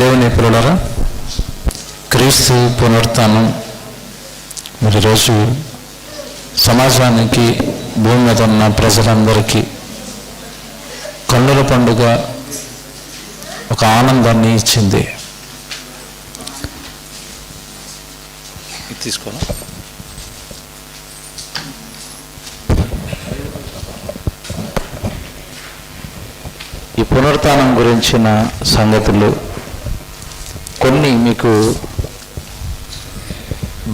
దేవుని పిల్లలారా, క్రీస్తు పునరుత్థానం మరి రోజు సమాజానికి, భూమి మీద ఉన్న ప్రజలందరికీ కన్నుల పండుగ ఒక ఆనందాన్ని ఇచ్చింది. తీసుకోనా? ఈ పునరుత్థానం గురించిన సంగతులు కొన్ని మీకు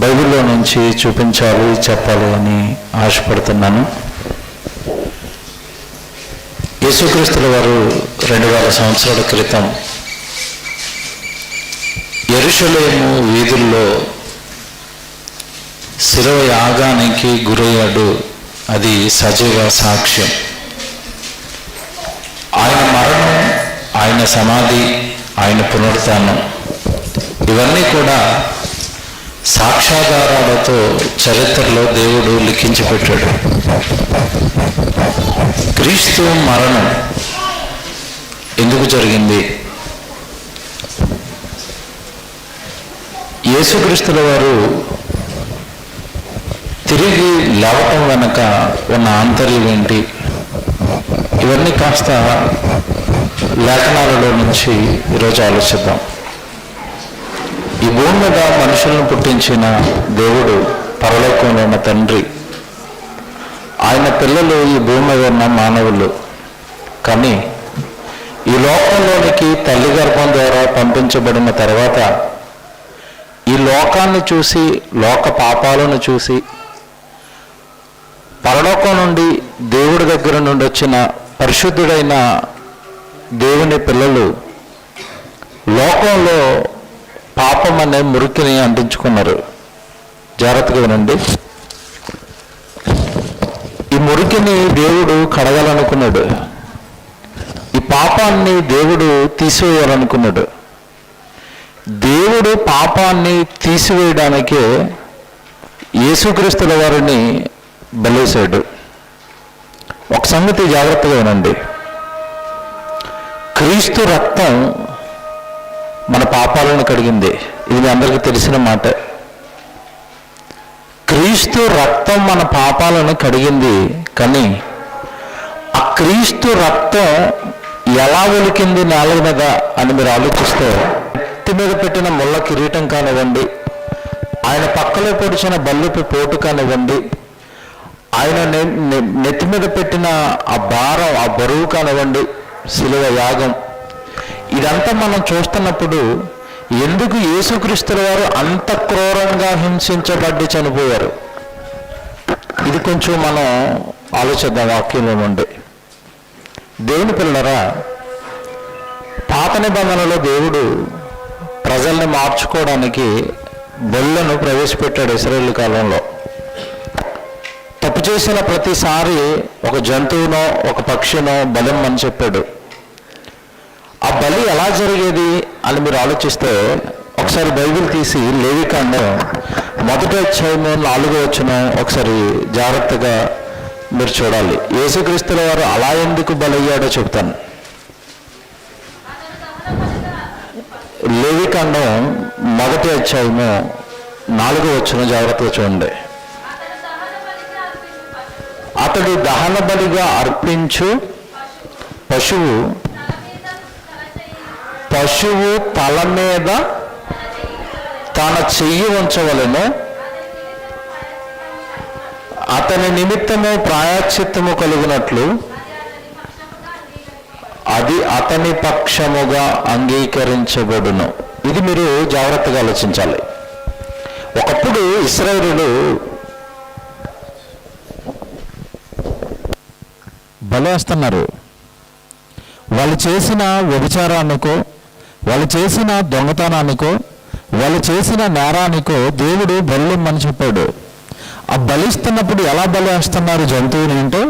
బైబిల్లో నుంచి చూపించాలి, చెప్పాలి అని ఆశపడుతున్నాను. యేసుక్రీస్తుల వారు 2000 సంవత్సరాల క్రితం యెరూషలేము వీధుల్లో శిలువ యాగానికి గురయ్యాడు. అది సజీవ సాక్ష్యం. ఆయన మరణం, ఆయన సమాధి, ఆయన పునరుత్థానం ఇవన్నీ కూడా సాక్ష్యాధారాలతో చరిత్రలో దేవుడు లిఖించి పెట్టాడు. క్రీస్తు మరణం ఎందుకు జరిగింది? యేసుక్రీస్తుల వారు తిరిగి లేవటం వెనక ఉన్న ఆంతర్యం ఏంటి? ఇవన్నీ కాస్త లేఖనాలలో నుంచి ఈరోజు ఆలోచిద్దాం. ఈ భూమి మీద మనుషులను పుట్టించిన దేవుడు, పరలోకంలో ఉన్న తండ్రి, ఆయన పిల్లలు ఈ భూమి మీద ఉన్న మానవులు. కానీ ఈ లోకంలోనికి తల్లి గర్భం ద్వారా పంపించబడిన తర్వాత ఈ లోకాన్ని చూసి, లోక పాపాలను చూసి, పరలోకం నుండి దేవుడి దగ్గర నుండి వచ్చిన పరిశుద్ధుడైన దేవుని పిల్లలు లోకంలో పాపం అనే మురికిని అంటించుకున్నారు. జాగ్రత్తగా వినండి. ఈ మురికిని దేవుడు కడగాలనుకున్నాడు. ఈ పాపాన్ని దేవుడు తీసివేయాలనుకున్నాడు. దేవుడు పాపాన్ని తీసివేయడానికే యేసుక్రీస్తుల వారిని బలేశాడు. ఒక సంగతి జాగ్రత్తగా వినండి. క్రీస్తు రక్తం మన పాపాలను కడిగింది. ఇది మీ అందరికీ తెలిసిన మాట. క్రీస్తు రక్తం మన పాపాలను కడిగింది. కానీ ఆ క్రీస్తు రక్తం ఎలా ఒలికింది నేల మీద అని మీరు ఆలోచిస్తే, నెత్తి మీద పెట్టిన ముళ్ళ కిరీటం కానివ్వండి, ఆయన పక్కలో పొడిచిన బల్లుపి పోటు కానివ్వండి, ఆయన నెత్తి మీద పెట్టిన ఆ భారం, ఆ బరువు కానివ్వండి, శిలువ యాగం, ఇదంతా మనం చూస్తున్నప్పుడు ఎందుకు యేసుక్రీస్తుల వారు అంత క్రూరంగా హింసించబడి చనిపోయారు? ఇది కొంచెం మనం ఆలోచిద్దాం వాక్యంలో నుండి. దేవుని పిల్లరా, పాత నిబంధనలో దేవుడు ప్రజల్ని మార్చుకోవడానికి బలులను ప్రవేశపెట్టాడు. ఇశ్రాయేలు కాలంలో తప్పు చేసిన ప్రతిసారి ఒక జంతువునో ఒక పక్షినో బలం అని చెప్పాడు. ఆ బలి ఎలా జరిగేది అని మీరు ఆలోచిస్తే, ఒకసారి బైబిల్ తీసి లేవికాండం 1వ అధ్యాయము 4వ వచనం ఒకసారి జాగ్రత్తగా మీరు చూడాలి. యేసుక్రీస్తుల వారు అలా ఎందుకు బలయ్యాడో చెప్తాను. లేవికాండం 1వ అధ్యాయము 4వ వచనం జాగ్రత్తగా చూడండి. అతడు దహన బలిగా అర్పించు పశువు తల మీద తన చెయ్యి ఉంచవలెను. అతని నిమిత్తము ప్రాయశ్చిత్తము కలుగునట్లు అది అతని పక్షముగా అంగీకరించబడును. ఇది మీరు జాగ్రత్తగా ఆలోచించాలి. ఒకప్పుడు ఇశ్రాయేలీయులు బలేస్తున్నారు. వాళ్ళు చేసిన వ్యభిచారానికో, వాళ్ళు చేసిన దొంగతనానికో, వాళ్ళు చేసిన నేరానికో దేవుడు బలిమ్మని చెప్పాడు. ఆ బలిస్తున్నప్పుడు ఎలా బలేస్తున్నారు జంతువుని అంటే,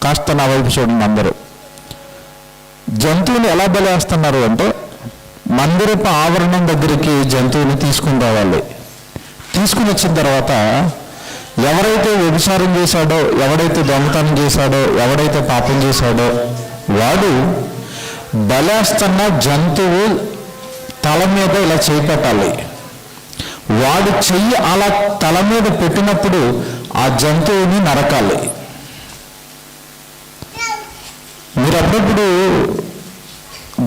కాస్త నా వైపు చూడండి అందరూ. జంతువుని ఎలా బలేస్తున్నారు అంటే, మందిరపు ఆవరణం దగ్గరికి జంతువుని తీసుకుని రావాలి. తీసుకుని వచ్చిన తర్వాత ఎవరైతే వ్యభిచారం చేశాడో, ఎవడైతే దొంగతనం చేశాడో, ఎవడైతే పాపం చేశాడో వాడు బలేస్తున్న జంతువు తల మీద ఇలా చేయి పెట్టాలి. వాడు చెయ్యి అలా తల మీద పెట్టినప్పుడు ఆ జంతువుని నరకాలి. మీరు అప్పుడప్పుడు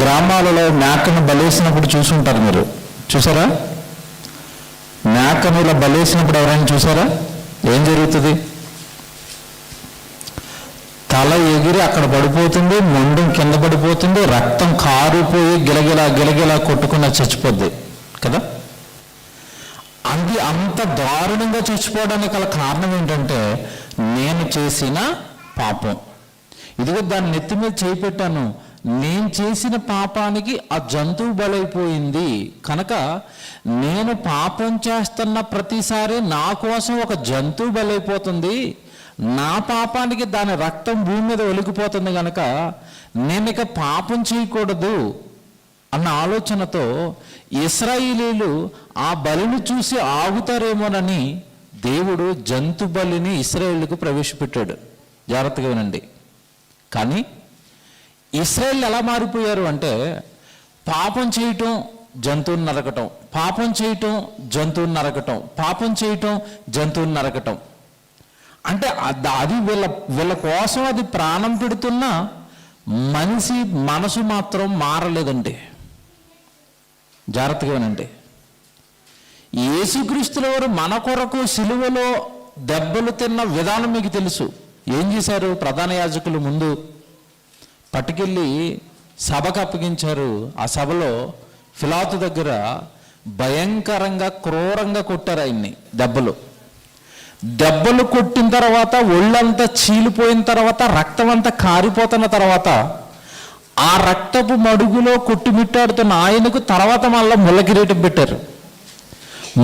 గ్రామాలలో మేకను బలేసినప్పుడు చూసుంటారు. మీరు చూసారా? మేకను ఇలా బలేసినప్పుడు ఎవరైనా చూసారా? ఏం జరుగుతుంది? తల ఎగిరి అక్కడ పడిపోతుంది, మొండం కింద పడిపోతుంది, రక్తం కారిపోయి గిలగిలా గిలగిలా కొట్టుకున్న చచ్చిపోద్ది కదా. అది అంత దారుణంగా చచ్చిపోవడానికి గల కారణం ఏంటంటే నేను చేసిన పాపం. ఇదిగో దాన్ని నెత్తి మీద చేయి పెట్టాను, నేను చేసిన పాపానికి ఆ జంతువు బలైపోయింది కనుక నేను పాపం చేస్తున్న ప్రతిసారి నా కోసం ఒక జంతువు బలైపోతుంది, నా పాపానికి దాని రక్తం భూమి మీద ఒలికిపోతుంది కనుక నేను ఇక పాపం చేయకూడదు అన్న ఆలోచనతో ఇశ్రాయేలీయులు ఆ బలిని చూసి ఆగుతారేమోనని దేవుడు జంతు బలిని ఇశ్రాయేలుకు ప్రవేశపెట్టాడు. జాగ్రత్తగా వినండి. కానీ ఇశ్రాయేలు ఎలా మారిపోయారు అంటే పాపం చేయటం జంతువుని నరకటం, పాపం చేయటం జంతువుని నరకటం, పాపం చేయటం జంతువుని నరకటం. అంటే అది వీళ్ళ కోసం అది ప్రాణం పెడుతున్న మనిషి మనసు మాత్రం మారలేదండి. జాగ్రత్తగా వినండి. యేసుక్రీస్తుల వారు మన కొరకు సిలువలో దెబ్బలు తిన్న విధానం మీకు తెలుసు. ఏం చేశారు? ప్రధాన యాజకులు ముందు పట్టుకెళ్ళి సభకు అప్పగించారు. ఆ సభలో పిలాతు దగ్గర భయంకరంగా క్రూరంగా కొట్టారు ఆయన్ని. దెబ్బలు కొట్టిన తర్వాత ఒళ్ళంతా చీలిపోయిన తర్వాత రక్తం అంతా కారిపోతున్న తర్వాత ఆ రక్తపు మడుగులో కొట్టుమిట్టాడుతున్న ఆయనకు తర్వాత మళ్ళీ ముళ్ళ కిరీటం పెట్టారు.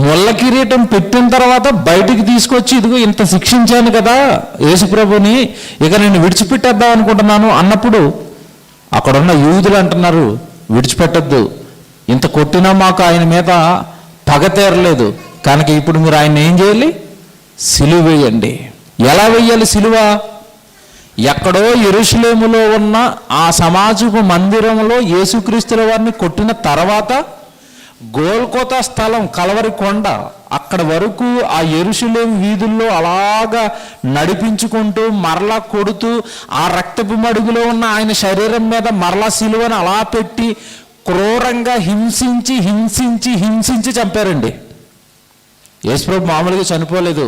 ముళ్ళ కిరీటం పెట్టిన తర్వాత బయటికి తీసుకొచ్చి ఇదిగో ఇంత శిక్షించాను కదా యేసుప్రభుని, ఇక నేను విడిచిపెట్టేద్దాం అనుకుంటున్నాను అన్నప్పుడు అక్కడున్న యూదులు అంటున్నారు, విడిచిపెట్టద్దు, ఇంత కొట్టినా మాకు ఆయన మీద పగ తీరలేదు కనుక ఇప్పుడు మీరు ఆయన ఏం చేయాలి? సిలువ వేయండి. ఎలా వేయాలి సిలువ? ఎక్కడో యెరూషలేములో ఉన్న ఆ సమాజపు మందిరంలో యేసుక్రీస్తుల వారిని కొట్టిన తర్వాత గోల్కొతా స్థలం కలవరి కొండ అక్కడ వరకు ఆ యెరూషలేము వీధుల్లో అలాగా నడిపించుకుంటూ మరలా కొడుతూ ఆ రక్తపు మడుగులో ఉన్న ఆయన శరీరం మీద మరలా సిలువను అలా పెట్టి క్రూరంగా హింసించి హింసించి హింసించి చంపారండి. యేసుప్రభు మామూలుగా చనిపోలేదు.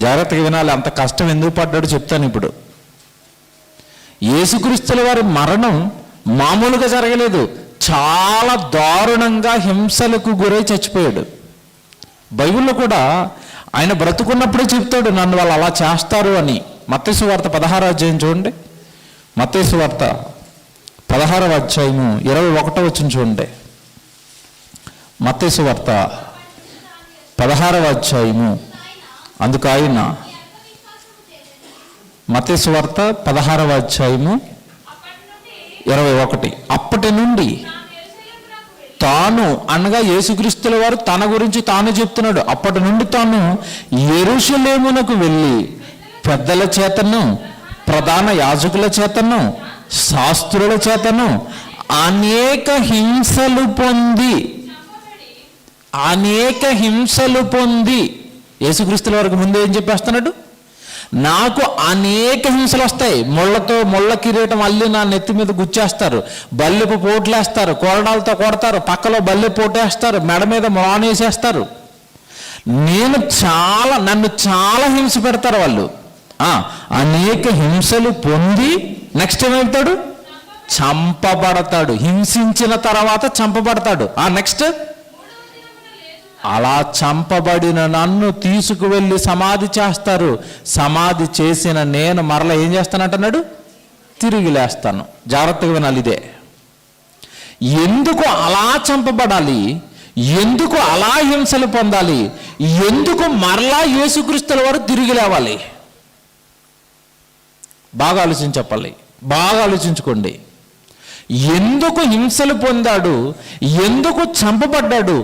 జాగ్రత్తగా వినాలి, అంత కష్టం ఎందుకు పడ్డాడో చెప్తాను ఇప్పుడు. యేసుక్రీస్తుల వారి మరణం మామూలుగా జరగలేదు, చాలా దారుణంగా హింసలకు గురై చచ్చిపోయాడు. బైబిల్లో కూడా ఆయన బ్రతుకున్నప్పుడే చెప్తాడు నన్ను వాళ్ళు అలా చేస్తారు అని. మత్తయి సువార్త 16వ అధ్యాయం చూడండి. మత్తయి సువార్త 16వ అధ్యాయము 21వ వచనం చూడండి. మత్తయి సువార్త 16వ అధ్యాయము అందుకు ఆయన మత్తయి సువార్త 16వ అధ్యాయము 21. అప్పటి నుండి తాను అనగా యేసుక్రీస్తుల వారు తన గురించి తాను చెప్తున్నాడు. అప్పటి నుండి తాను యెరూషలేమునకు వెళ్ళి పెద్దల చేతను ప్రధాన యాజకుల చేతను శాస్త్రుల చేతను అనేక హింసలు పొంది యేసుక్రీస్తుల వారికి ముందు ఏం చెప్పేస్తున్నాడు? నాకు అనేక హింసలు వస్తాయి, ముళ్ళ కిరీటం అల్లి నా నెత్తి మీద గుచ్చేస్తారు, బల్లెపు పోట్లేస్తారు, కొరడాలతో కొడతారు, పక్కలో బల్లె పోటేస్తారు, మెడ మీద మ్రానేసేస్తారు, నన్ను చాలా హింస పెడతారు వాళ్ళు. అనేక హింసలు పొంది నెక్స్ట్ ఏమవుతాడు? చంపబడతాడు. హింసించిన తర్వాత చంపబడతాడు. నెక్స్ట్ అలా చంపబడిన నన్ను తీసుకువెళ్ళి సమాధి చేస్తారు. సమాధి చేసిన నేను మరలా ఏం చేస్తానంటున్నాడు? తిరిగి లేస్తాను. జాగ్రత్తగా వినాలి. ఇదే ఎందుకు అలా చంపబడాలి, ఎందుకు అలా హింసలు పొందాలి, ఎందుకు మరలా యేసుక్రీస్తుల వారు తిరిగి లేవాలి? బాగా చెప్పాలి, బాగా ఆలోచించుకోండి. ఎందుకు హింసలు పొందాడు, ఎందుకు చంపబడ్డాడు,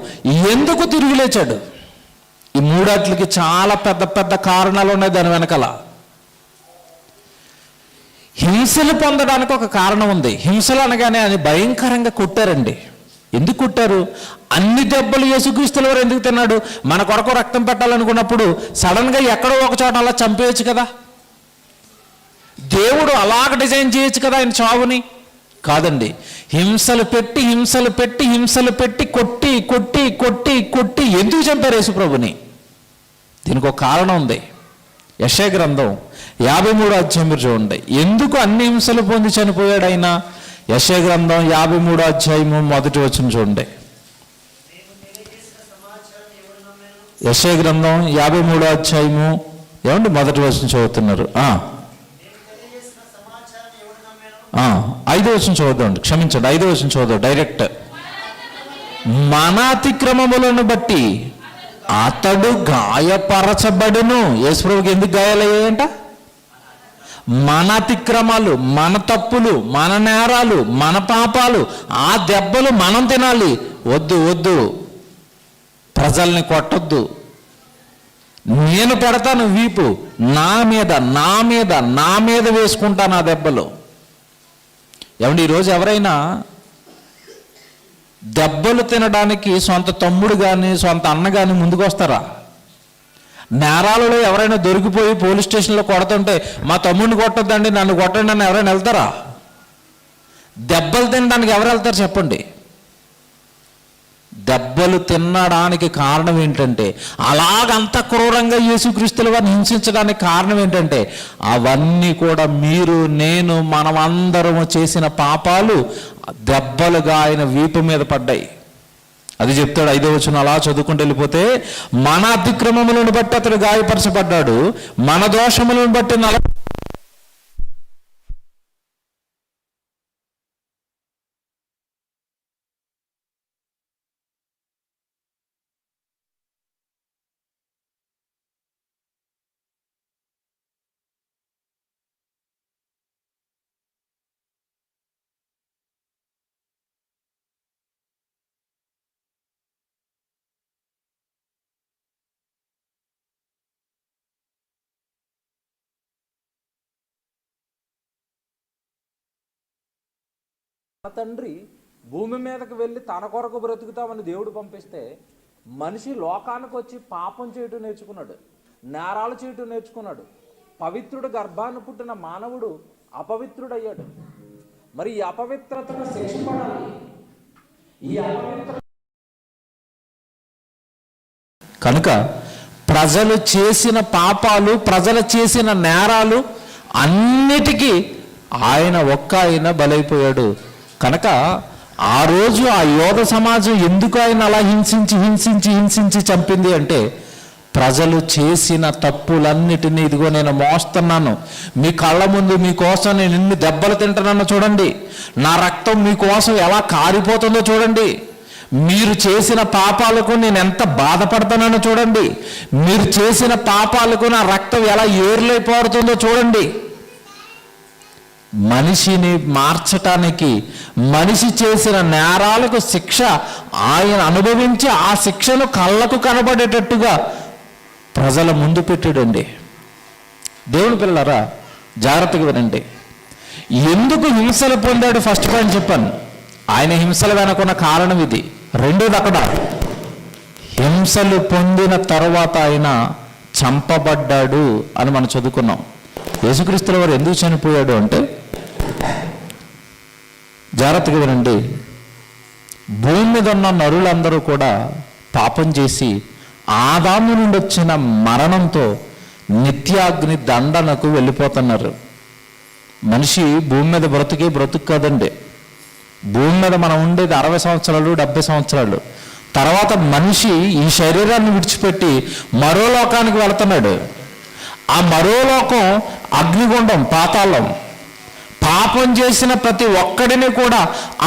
ఎందుకు తిరిగి లేచాడు? ఈ మూడాట్లకి చాలా పెద్ద పెద్ద కారణాలు ఉన్నాయి దాని వెనకాల. హింసలు పొందడానికి ఒక కారణం ఉంది. హింసలు అనగానే అది భయంకరంగా కొట్టారండి. ఎందుకు కొట్టారు? అన్ని దెబ్బలు యేసుక్రీస్తుల వారు ఎందుకు తిన్నాడు? మన కొరకు రక్తం పెట్టాలనుకున్నప్పుడు సడన్గా ఎక్కడో ఒక చోట అలా చంపేయచ్చు కదా. దేవుడు అలాగ డిజైన్ చేయొచ్చు కదా ఆయన చావుని. కాదండి, హింసలు పెట్టి హింసలు పెట్టి హింసలు పెట్టి కొట్టి కొట్టి కొట్టి కొట్టి ఎందుకు చంపారు యేసుప్రభుని? దీనికి ఒక కారణం ఉంది. యెషయా గ్రంథం 53వ అధ్యాయం మీరు చూడండి. ఎందుకు అన్ని హింసలు పొంది చనిపోయాడు ఆయన? యెషయా గ్రంథం 53వ అధ్యాయము 1వ వచనం చూడండి. యెషయా గ్రంథం 53వ అధ్యాయము ఏమండి 1వ వచనం చదువుతున్నారు. 5వ వచనం చదువుతాండి, క్షమించండి, 5వ వచనం చదువు డైరెక్ట్. మన అతిక్రమములను బట్టి అతడు గాయపరచబడును. యేసుప్రభుకి ఎందుకు గాయాలయ్యాయంట? మన అతిక్రమాలు, మన తప్పులు, మన నేరాలు, మన పాపాలు, ఆ దెబ్బలు మనం తినాలి. వద్దు వద్దు, ప్రజల్ని కొట్టొద్దు, నేను పెడతాను వీపు, నా మీద నా మీద నా మీద వేసుకుంటాను ఆ దెబ్బలు. ఏమండి, ఈరోజు ఎవరైనా దెబ్బలు తినడానికి సొంత తమ్ముడు కానీ సొంత అన్న కానీ ముందుకు వస్తారా? నేరాలలో ఎవరైనా దొరికిపోయి పోలీస్ స్టేషన్లో కొడుతుంటే మా తమ్ముడిని కొట్టొద్దండి, నన్ను కొట్టండి అని ఎవరైనా వెళ్తారా? దెబ్బలు తినడానికి ఎవరు వెళ్తారు చెప్పండి? దెబ్బలు తినడానికి కారణం ఏంటంటే, అలాగంత క్రూరంగా యేసుక్రీస్తుల వారిని హింసించడానికి కారణం ఏంటంటే, అవన్నీ కూడా మీరు నేను మనమందరము చేసిన పాపాలు దెబ్బలుగా ఆయన వీపు మీద పడ్డాయి. అది చెప్తాడు 5వ వచనం అలా చదువుకుంటూ వెళ్ళిపోతే, మన అతిక్రమములను బట్టి అతడు గాయపరచబడ్డాడు, మన దోషములను బట్టి తన తండ్రి భూమి మీదకి వెళ్ళి తన కొరకు బ్రతుకుతామని దేవుడు పంపిస్తే మనిషి లోకానికి వచ్చి పాపం చేయటం నేర్చుకున్నాడు, నేరాలు చేయటం నేర్చుకున్నాడు. పవిత్రుడు గర్భాన్ని పుట్టిన మానవుడు అపవిత్రుడయ్యాడు. మరి ఈ అపవిత్రతను శిక్ష పడాలి. ఈ అపవిత్ర కనుక ప్రజలు చేసిన పాపాలు, ప్రజలు చేసిన నేరాలు అన్నిటికీ ఆయన బలైపోయాడు. కనుక ఆ రోజు ఆ యోధ సమాజం ఎందుకు ఆయన అలా హింసించి హింసించి హింసించి చంపింది అంటే, ప్రజలు చేసిన తప్పులన్నిటినీ ఇదిగో నేను మోస్తున్నాను, మీ కళ్ళ ముందు మీకోసం నేను ఎన్ని దెబ్బలు తింటున్నానో చూడండి, నా రక్తం మీకోసం ఎలా కారిపోతుందో చూడండి, మీరు చేసిన పాపాలకు నేను ఎంత బాధపడుతున్నానో చూడండి, మీరు చేసిన పాపాలకు నా రక్తం ఎలా ఏర్లైపోతుందో చూడండి. మనిషిని మార్చటానికి, మనిషి చేసిన నేరాలకు శిక్ష ఆయన అనుభవించి ఆ శిక్షను కళ్ళకు కనబడేటట్టుగా ప్రజల ముందు పెట్టాడండి. దేవుని పిల్లలారా జాగ్రత్తగా వినండి. ఎందుకు హింసలు పొందాడు? ఫస్ట్ పాయింట్ చెప్పాను, ఆయన హింసలు వెనకున్న కారణం ఇది. రెండోది, అక్కడ హింసలు పొందిన తర్వాత ఆయన చంపబడ్డాడు అని మనం చదువుకున్నాం. యేసుక్రీస్తుల వారు ఎందుకు చనిపోయాడు అంటే, జాగ్రత్తగా వినండి, భూమి మీద ఉన్న నరులందరూ కూడా పాపం చేసి ఆదాము నుండి వచ్చిన మరణంతో నిత్యాగ్ని దండనకు వెళ్ళిపోతున్నారు. మనిషి భూమి మీద బ్రతుకు కాదండి. భూమి మీద మనం ఉండేది 60 సంవత్సరాలు 70 సంవత్సరాలు. తర్వాత మనిషి ఈ శరీరాన్ని విడిచిపెట్టి మరో లోకానికి వెళుతున్నాడు. ఆ మరో లోకం అగ్నిగుండం, పాతాళం. పాపం చేసిన ప్రతి ఒక్కడిని కూడా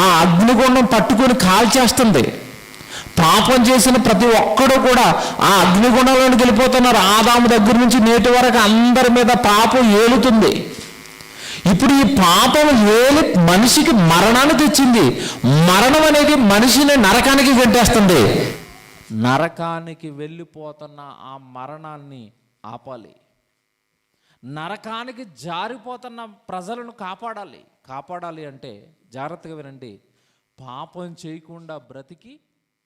ఆ అగ్నిగుండం పట్టుకొని కాల్చేస్తుంది. పాపం చేసిన ప్రతి ఒక్కడు కూడా ఆ అగ్నిగుండంలోకి వెళ్ళిపోతున్నారు. ఆదాము దగ్గర నుంచి నేటి వరకు అందరి మీద పాపం ఏలుతుంది. ఇప్పుడు ఈ పాపం ఏలి మనిషికి మరణాన్ని తెచ్చింది. మరణం అనేది మనిషిని నరకానికి గెంటేస్తుంది. నరకానికి వెళ్ళిపోతున్న ఆ మరణాన్ని ఆపాలి. నరకానికి జారిపోతున్న ప్రజలను కాపాడాలి. కాపాడాలి అంటే జాగ్రత్తగా వినండి, పాపం చేయకుండా బ్రతికి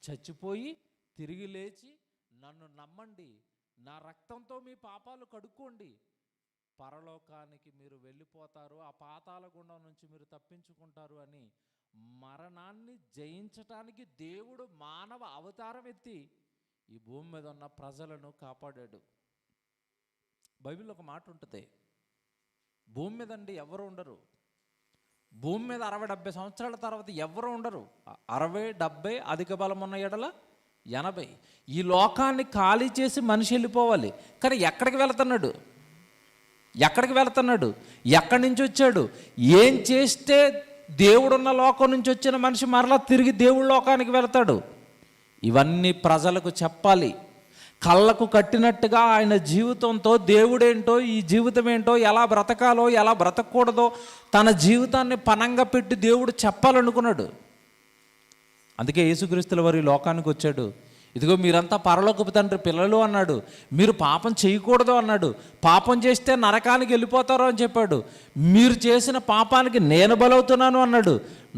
చచ్చిపోయి తిరిగి లేచి నన్ను నమ్మండి, నా రక్తంతో మీ పాపాలు కడుక్కోండి, పరలోకానికి మీరు వెళ్ళిపోతారు, ఆ పాతాళ గుండం నుంచి మీరు తప్పించుకుంటారు అని మరణాన్ని జయించటానికి దేవుడు మానవ అవతారం ఎత్తి ఈ భూమి మీద ఉన్న ప్రజలను కాపాడాడు. బైబిల్లో ఒక మాట ఉంటుంది, భూమి మీద అండి ఎవరు ఉండరు, భూమి మీద 60-70 సంవత్సరాల తర్వాత ఎవరు ఉండరు. 60-70 అధిక బలం ఉన్న ఎడల 80. ఈ లోకాన్ని ఖాళీ చేసి మనిషి వెళ్ళిపోవాలి. కానీ ఎక్కడికి వెళుతున్నాడు? ఎక్కడి నుంచి వచ్చాడు? ఏం చేస్తే దేవుడున్న లోకం నుంచి వచ్చిన మనిషి మరలా తిరిగి దేవుడి లోకానికి వెళతాడు? ఇవన్నీ ప్రజలకు చెప్పాలి. కళ్ళకు కట్టినట్టుగా ఆయన జీవితంతో దేవుడేంటో, ఈ జీవితం ఏంటో, ఎలా బ్రతకాలో ఎలా బ్రతకూడదో తన జీవితాన్ని పణంగా పెట్టి దేవుడు చెప్పాలనుకున్నాడు. అందుకే యేసుక్రీస్తుల వారు ఈ లోకానికి వచ్చాడు. ఇదిగో మీరంతా పరలోకపు తండ్రి పిల్లలు అన్నాడు. మీరు పాపం చేయకూడదు అన్నాడు. పాపం చేస్తే నరకానికి వెళ్ళిపోతారు అని చెప్పాడు. మీరు చేసిన పాపానికి నేను బలవుతున్నాను అన్నాడు.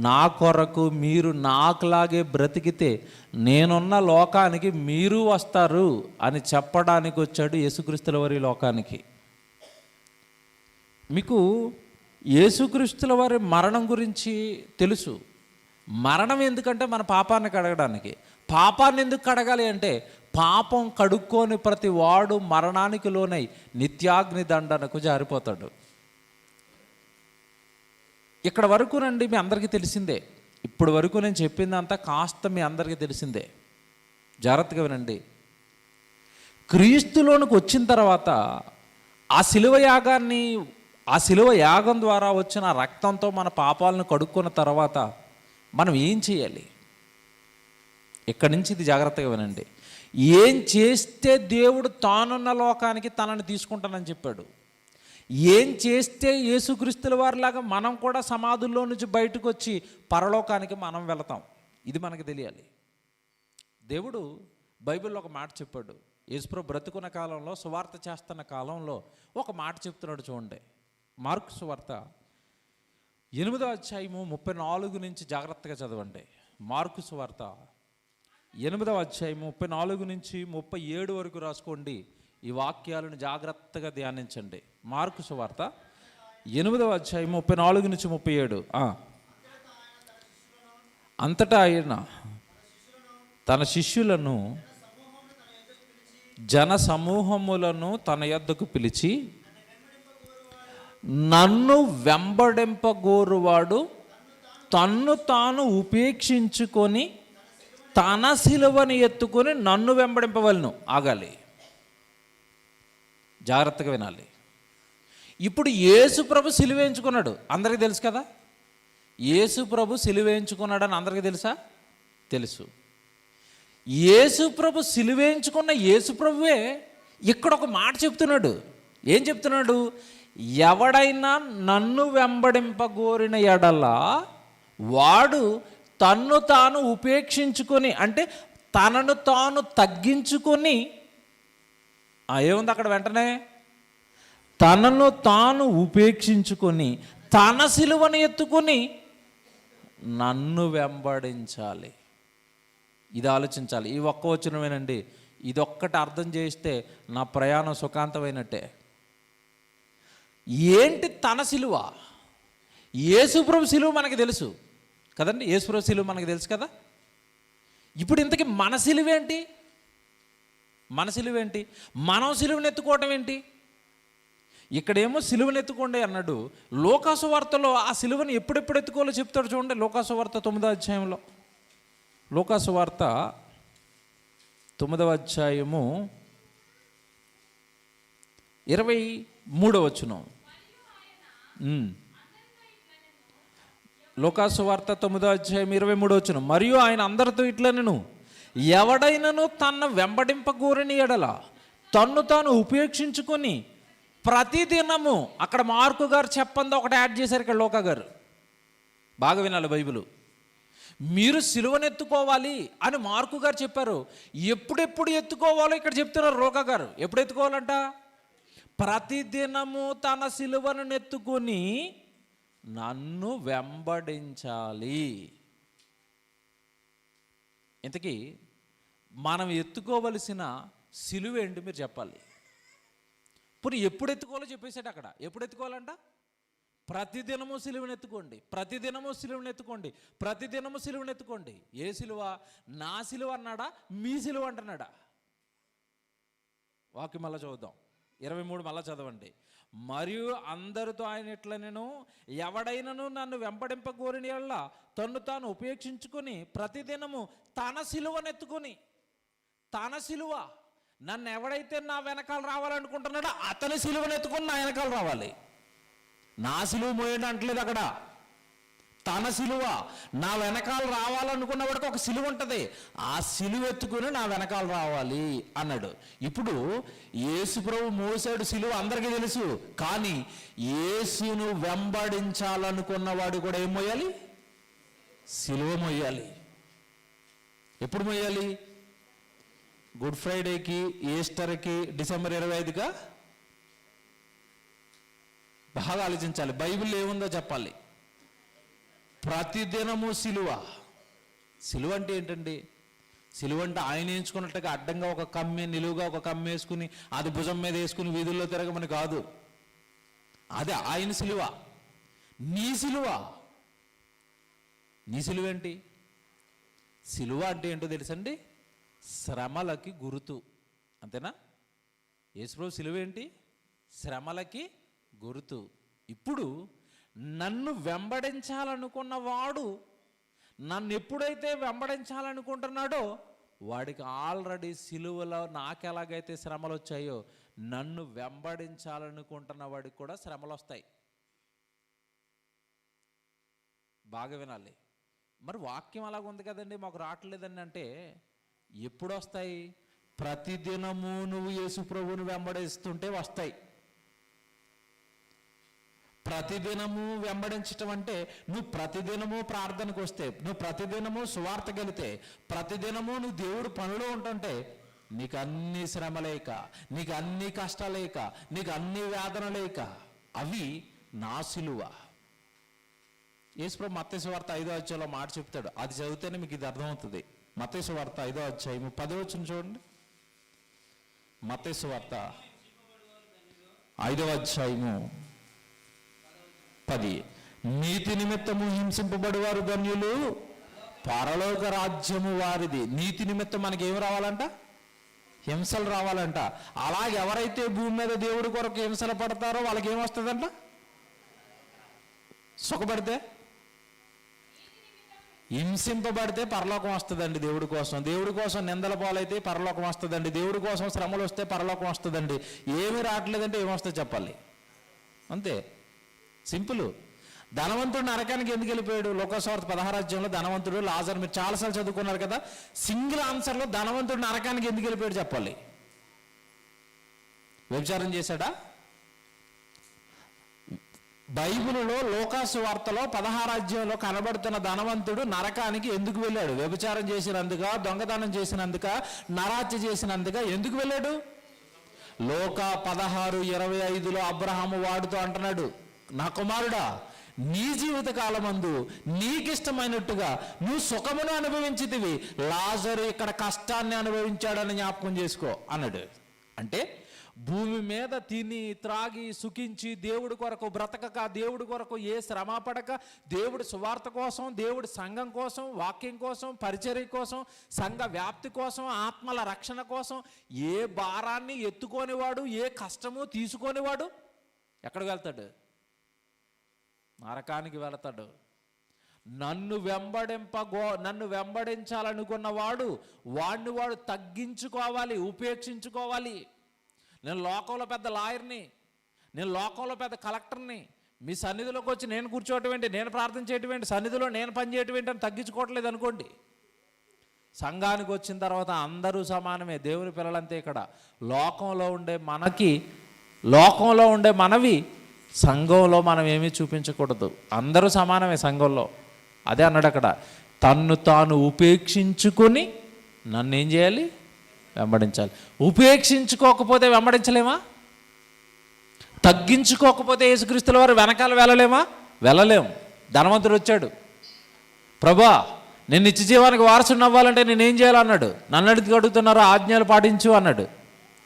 నా కొరకు మీరు నాకులాగే బ్రతికితే నేనున్న లోకానికి మీరు వస్తారు అని చెప్పడానికి వచ్చాడు యేసుక్రీస్తుల వారి లోకానికి. మీకు యేసుక్రీస్తుల వారి మరణం గురించి తెలుసు. మరణం ఎందుకంటే మన పాపాన్ని కడగడానికి. పాపాన్ని ఎందుకు కడగాలి అంటే పాపం కడుక్కొని ప్రతి వాడు మరణానికి లోనై నిత్యాగ్ని దండనకు జారిపోతాడు. ఇక్కడ వరకునండి మీ అందరికీ తెలిసిందే. ఇప్పుడు వరకు నేను చెప్పిందంతా కాస్త మీ అందరికీ తెలిసిందే. జాగ్రత్తగా వినండి. క్రీస్తులోనికి వచ్చిన తర్వాత ఆ శిలువ యాగం ద్వారా వచ్చిన రక్తంతో మన పాపాలను కడుక్కున్న తర్వాత మనం ఏం చేయాలి? ఇక్కడి నుంచి ఇది జాగ్రత్తగా వినండి. ఏం చేస్తే దేవుడు తానున్న లోకానికి తనని తీసుకుంటానని చెప్పాడు? ఏం చేస్తే యేసుక్రీస్తుల వారిలాగా మనం కూడా సమాధుల్లో నుంచి బయటకు వచ్చి పరలోకానికి మనం వెళతాం? ఇది మనకు తెలియాలి. దేవుడు బైబిల్లో ఒక మాట చెప్పాడు. యేసుప్రభు బ్రతుకున్న కాలంలో, సువార్త చేస్తున్న కాలంలో ఒక మాట చెప్తున్నాడు. చూడండి, మార్కు సువార్త 8వ అధ్యాయము 34 నుంచి జాగ్రత్తగా చదవండి. మార్కు సువార్త 8వ అధ్యాయము 34 నుంచి 37 వరకు రాసుకోండి. ఈ వాక్యాలను జాగ్రత్తగా ధ్యానించండి. మార్కు సువార్త 8వ అధ్యాయము 34 నుంచి 37. అంతటా ఆయన తన శిష్యులను, జన సమూహములను తన యొద్దకు పిలిచి, నన్ను వెంబడింపగోరువాడు తన్ను తాను ఉపేక్షించుకొని తన సిలువని ఎత్తుకొని నన్ను వెంబడింపవలను. ఆగాలి, జాగ్రత్తగా వినాలి. ఇప్పుడు యేసు ప్రభు సిలువేయించుకున్నాడు, అందరికీ తెలుసు కదా. యేసు ప్రభు సిలువేయించుకున్నాడని అందరికీ తెలుసా? తెలుసు. యేసు ప్రభు సిలువేయించుకున్న యేసు ప్రభువే ఇక్కడ ఒక మాట చెప్తున్నాడు. ఏం చెప్తున్నాడు? ఎవడైనా నన్ను వెంబడింపగోరిన ఎడల వాడు తన్ను తాను ఉపేక్షించుకొని, అంటే తనను తాను తగ్గించుకొని, ఏముంది అక్కడ వెంటనే? తనను తాను ఉపేక్షించుకొని తన సిలువను ఎత్తుకొని నన్ను వెంబడించాలి. ఇది ఆలోచించాలి. ఈ ఒక్క వచనమేనండి. ఇదొక్కటి అర్థం చేస్తే నా ప్రయాణం సుఖాంతమైనట్టే. ఏంటి తన సిలువ? యేసుప్రభు సిలువ మనకి తెలుసు కదండి. యేసుప్రభు సిలువ మనకి తెలుసు కదా. ఇప్పుడు ఇంతకీ మన సిలువేంటి? మన సిలువేంటి? మనం సిలువను ఎత్తుకోవటం ఏంటి? ఇక్కడేమో సిలువను ఎత్తుకోండి అన్నాడు. లూకాసు వార్తలో ఆ సిలువను ఎప్పుడెప్పుడు ఎత్తుకోవాలో చెప్తాడు. చూడండి, లూకాసు వార్త 9వ అధ్యాయంలో. లూకాసు వార్త 9వ అధ్యాయము 23వ వచనం. లూకాసు వార్త 9వ అధ్యాయం 23వ వచనం. మరియు ఆయన అందరితో ఇట్లనెను, ఎవడైనను తన వెంబడింపగోరని ఎడల తన్ను తాను ఉపేక్షించుకొని ప్రతిదినము. అక్కడ మార్కు గారు చెప్పండి ఒకటి యాడ్ చేశారు ఇక్కడ లోకా గారు. బాగా వినాలి బైబిల్. మీరు సిలువనెత్తుకోవాలి అని మార్కు గారు చెప్పారు. ఎప్పుడెప్పుడు ఎత్తుకోవాలో ఇక్కడ చెప్తున్నారు లోకా గారు. ఎప్పుడు ఎత్తుకోవాలంట? ప్రతిదినము తన సిలువను ఎత్తుకొని నన్ను వెంబడించాలి. ఇంతకీ మనం ఎత్తుకోవలసిన సిలువ ఏంటి మీరు చెప్పాలి. పోనీ ఎప్పుడు ఎత్తుకోవాలో చెప్పేసాడు అక్కడ. ఎప్పుడు ఎత్తుకోవాలంట? ప్రతిదినము సిలువను ఎత్తుకోండి, ప్రతిదినము సిలువను ఎత్తుకోండి, ప్రతిదినము సిలువను ఎత్తుకోండి. ఏ సిలువ? నా సిలువ అన్నాడా, మీ సిలువ అంటున్నాడా? వాక్యం మళ్ళా చదువుదాం, 23 మళ్ళా చదవండి. మరియు అందరితో ఆయన ఇట్లా, నేను ఎవడైనను నన్ను వెంబడింపగోరిన యెడల తన్ను తాను ఉపేక్షించుకొని ప్రతిదినము తన సిలువనెత్తుకొని, తన సిలువ, నన్ను ఎవడైతే నా వెనకాల రావాలనుకుంటున్నాడో అతని సిలువనెత్తుకొని నా వెనకాల రావాలి. నా సిలువ మోయండి అంటలేదు అక్కడ, తన సిలువ. నా వెనకాల రావాలనుకున్న వాడికి ఒక సిలువ ఉంటుంది, ఆ సిలువ ఎత్తుకుని నా వెనకాల రావాలి అన్నాడు. ఇప్పుడు యేసు ప్రభు మోసాడు సిలువ, అందరికీ తెలుసు. కానీ యేసును వెంబడించాలనుకున్నవాడు కూడా ఏం మోయాలి? సిలువ మోయాలి. ఎప్పుడు మోయాలి? Good ఫ్రైడేకి, ఈస్టర్కి, December 25గా? బాగా ఆలోచించాలి. బైబిల్లో ఏముందో చెప్పాలి. ప్రతిదినము సిలువ. సిలువ అంటే ఏంటండి? సిలువ అంటే ఆయన ఎంచుకున్నట్టుగా అడ్డంగా ఒక కమ్మె, నిలువుగా ఒక కమ్మె వేసుకుని అది భుజం మీద వేసుకుని వీధుల్లో తిరగమని కాదు. అదే ఆయన సిలువ. నీ సిలువ. నీ సిలువ ఏంటి? సిలువ అంటే ఏంటో తెలుసండి? శ్రమలకి గుర్తు. అంతేనా? యేసుప్రభు సిలువ ఏంటి? శ్రమలకి గుర్తు. ఇప్పుడు నన్ను వెంబడించాలనుకున్న వాడు, నన్ను ఎప్పుడైతే వెంబడించాలనుకుంటున్నాడో వాడికి ఆల్రెడీ సిలువలో నాకు ఎలాగైతే శ్రమలు వచ్చాయో నన్ను వెంబడించాలనుకుంటున్న వాడికి కూడా శ్రమలు వస్తాయి. బాగా వినాలి. మరి వాక్యం అలాగ ఉంది కదండి, మాకు రావట్లేదండి అంటే ఎప్పుడు వస్తాయి? ప్రతిదినము నువ్వు యేసు ప్రభువుని వెంబడిస్తుంటే వస్తాయి. ప్రతిదినము వెంబడించటం అంటే నువ్వు ప్రతిదినము ప్రార్థనకు వస్తే, నువ్వు ప్రతిదినము సువార్త గెలితే, ప్రతిదినము నువ్వు దేవుడు పనిలో ఉంటుంటే నీకు అన్ని శ్రమ లేక, నీకు అన్ని కష్టాలేక, నీకు అన్ని వేదన లేక, అవి నా సిలువ. యేసుప్రభు మత్తయి సువార్త 5వ అధ్యాయంలో మాట చెప్తాడు, అది చదివితేనే మీకు ఇది అర్థమవుతుంది. మత్తయి సువార్త 5వ అధ్యాయం 10వ వచనం చూడండి. మత్తయి సువార్త 5వ అధ్యాయము 10. నీతి నిమిత్తము హింసింపబడివారు ధన్యులు, పరలోక రాజ్యము వారిది. నీతి నిమిత్తం మనకి ఏమి రావాలంట? హింసలు రావాలంట. అలా ఎవరైతే భూమి మీద దేవుడి కొరకు హింసలు పడతారో వాళ్ళకి ఏమొస్తుందంట? సుఖపడితే, హింసింపబడితే పరలోకం వస్తుందండి దేవుడి కోసం. దేవుడి కోసం నిందల పాలైతే పరలోకం వస్తుందండి. దేవుడి కోసం శ్రమలు వస్తే పరలోకం వస్తుందండి. ఏమీ రావట్లేదంటే ఏమొస్తుంది చెప్పాలి. అంతే, సింపుల్. ధనవంతుడు నరకానికి ఎందుకు వెళ్ళిపోయాడు? లోకసువార్త 16వ అధ్యాయంలో ధనవంతుడు, లాజరు, మీరు చాలాసార్లు చదువుకున్నారు కదా. సింగిల్ ఆన్సర్లో ధనవంతుడు నరకానికి ఎందుకు వెళ్ళిపోయాడు చెప్పాలి. వ్యభిచారం చేశాడా? బైబిల్లో లోకసువార్తలో 16వ అధ్యాయంలో కనబడుతున్న ధనవంతుడు నరకానికి ఎందుకు వెళ్ళాడు? వ్యభిచారం చేసినందుక, దొంగతనం చేసినందుక, నరహత్య చేసినందుక ఎందుకు వెళ్ళాడు? లోక 16:25లో అబ్రహాము వాడుతూ అంటున్నాడు, నా కుమారుడా, నీ జీవిత కాలమందు నీకిష్టమైనట్టుగా నువ్వు సుఖమును అనుభవించితివి, లాజరు ఇక్కడ కష్టాన్ని అనుభవించాడని జ్ఞాపకం చేసుకో అన్నాడు. అంటే భూమి మీద తిని త్రాగి సుఖించి దేవుడి కొరకు బ్రతకక, దేవుడి కొరకు ఏ శ్రమ పడక, దేవుడి సువార్త కోసం, దేవుడి సంఘం కోసం, వాక్యం కోసం, పరిచర్య కోసం, సంఘ వ్యాప్తి కోసం, ఆత్మల రక్షణ కోసం ఏ భారాన్ని ఎత్తుకోనివాడు, ఏ కష్టము తీసుకొనివాడు ఎక్కడికి వెళ్తాడు? నరకానికి వెళతాడు. నన్ను వెంబడించాలనుకున్న వాడు వాడు తగ్గించుకోవాలి, ఉపేక్షించుకోవాలి. నేను లోకంలో పెద్ద లాయర్ని, నేను లోకంలో పెద్ద కలెక్టర్ని, మీ సన్నిధిలోకి వచ్చి నేను కూర్చోవటం ఏంటి, నేను ప్రార్థన చేయటం ఏంటి, సన్నిధిలో నేను పని చేయటం ఏంటి అని తగ్గించుకోవట్లేదు అనుకోండి. సంఘానికి వచ్చిన తర్వాత అందరూ సమానమే, దేవుని పిల్లలంతే. ఇక్కడ లోకంలో ఉండే మనవి సంఘంలో మనం ఏమీ చూపించకూడదు. అందరూ సమానమే సంఘంలో. అదే అన్నాడు అక్కడ, తన్ను తాను ఉపేక్షించుకొని నన్ను ఏం చేయాలి? వెంబడించాలి. ఉపేక్షించుకోకపోతే వెంబడించలేమా? తగ్గించుకోకపోతే యేసుక్రీస్తుల వారు వెనకాల వెళ్ళలేమా? వెళ్ళలేం. ధనవంతుడు వచ్చాడు, ప్రభా నేను నిత్య జీవానికి వారసుని అవ్వాలంటే నేనేం చేయాలన్నాడు. నన్ను అడుగుతున్నారు, ఆజ్ఞలు పాటించు అన్నాడు.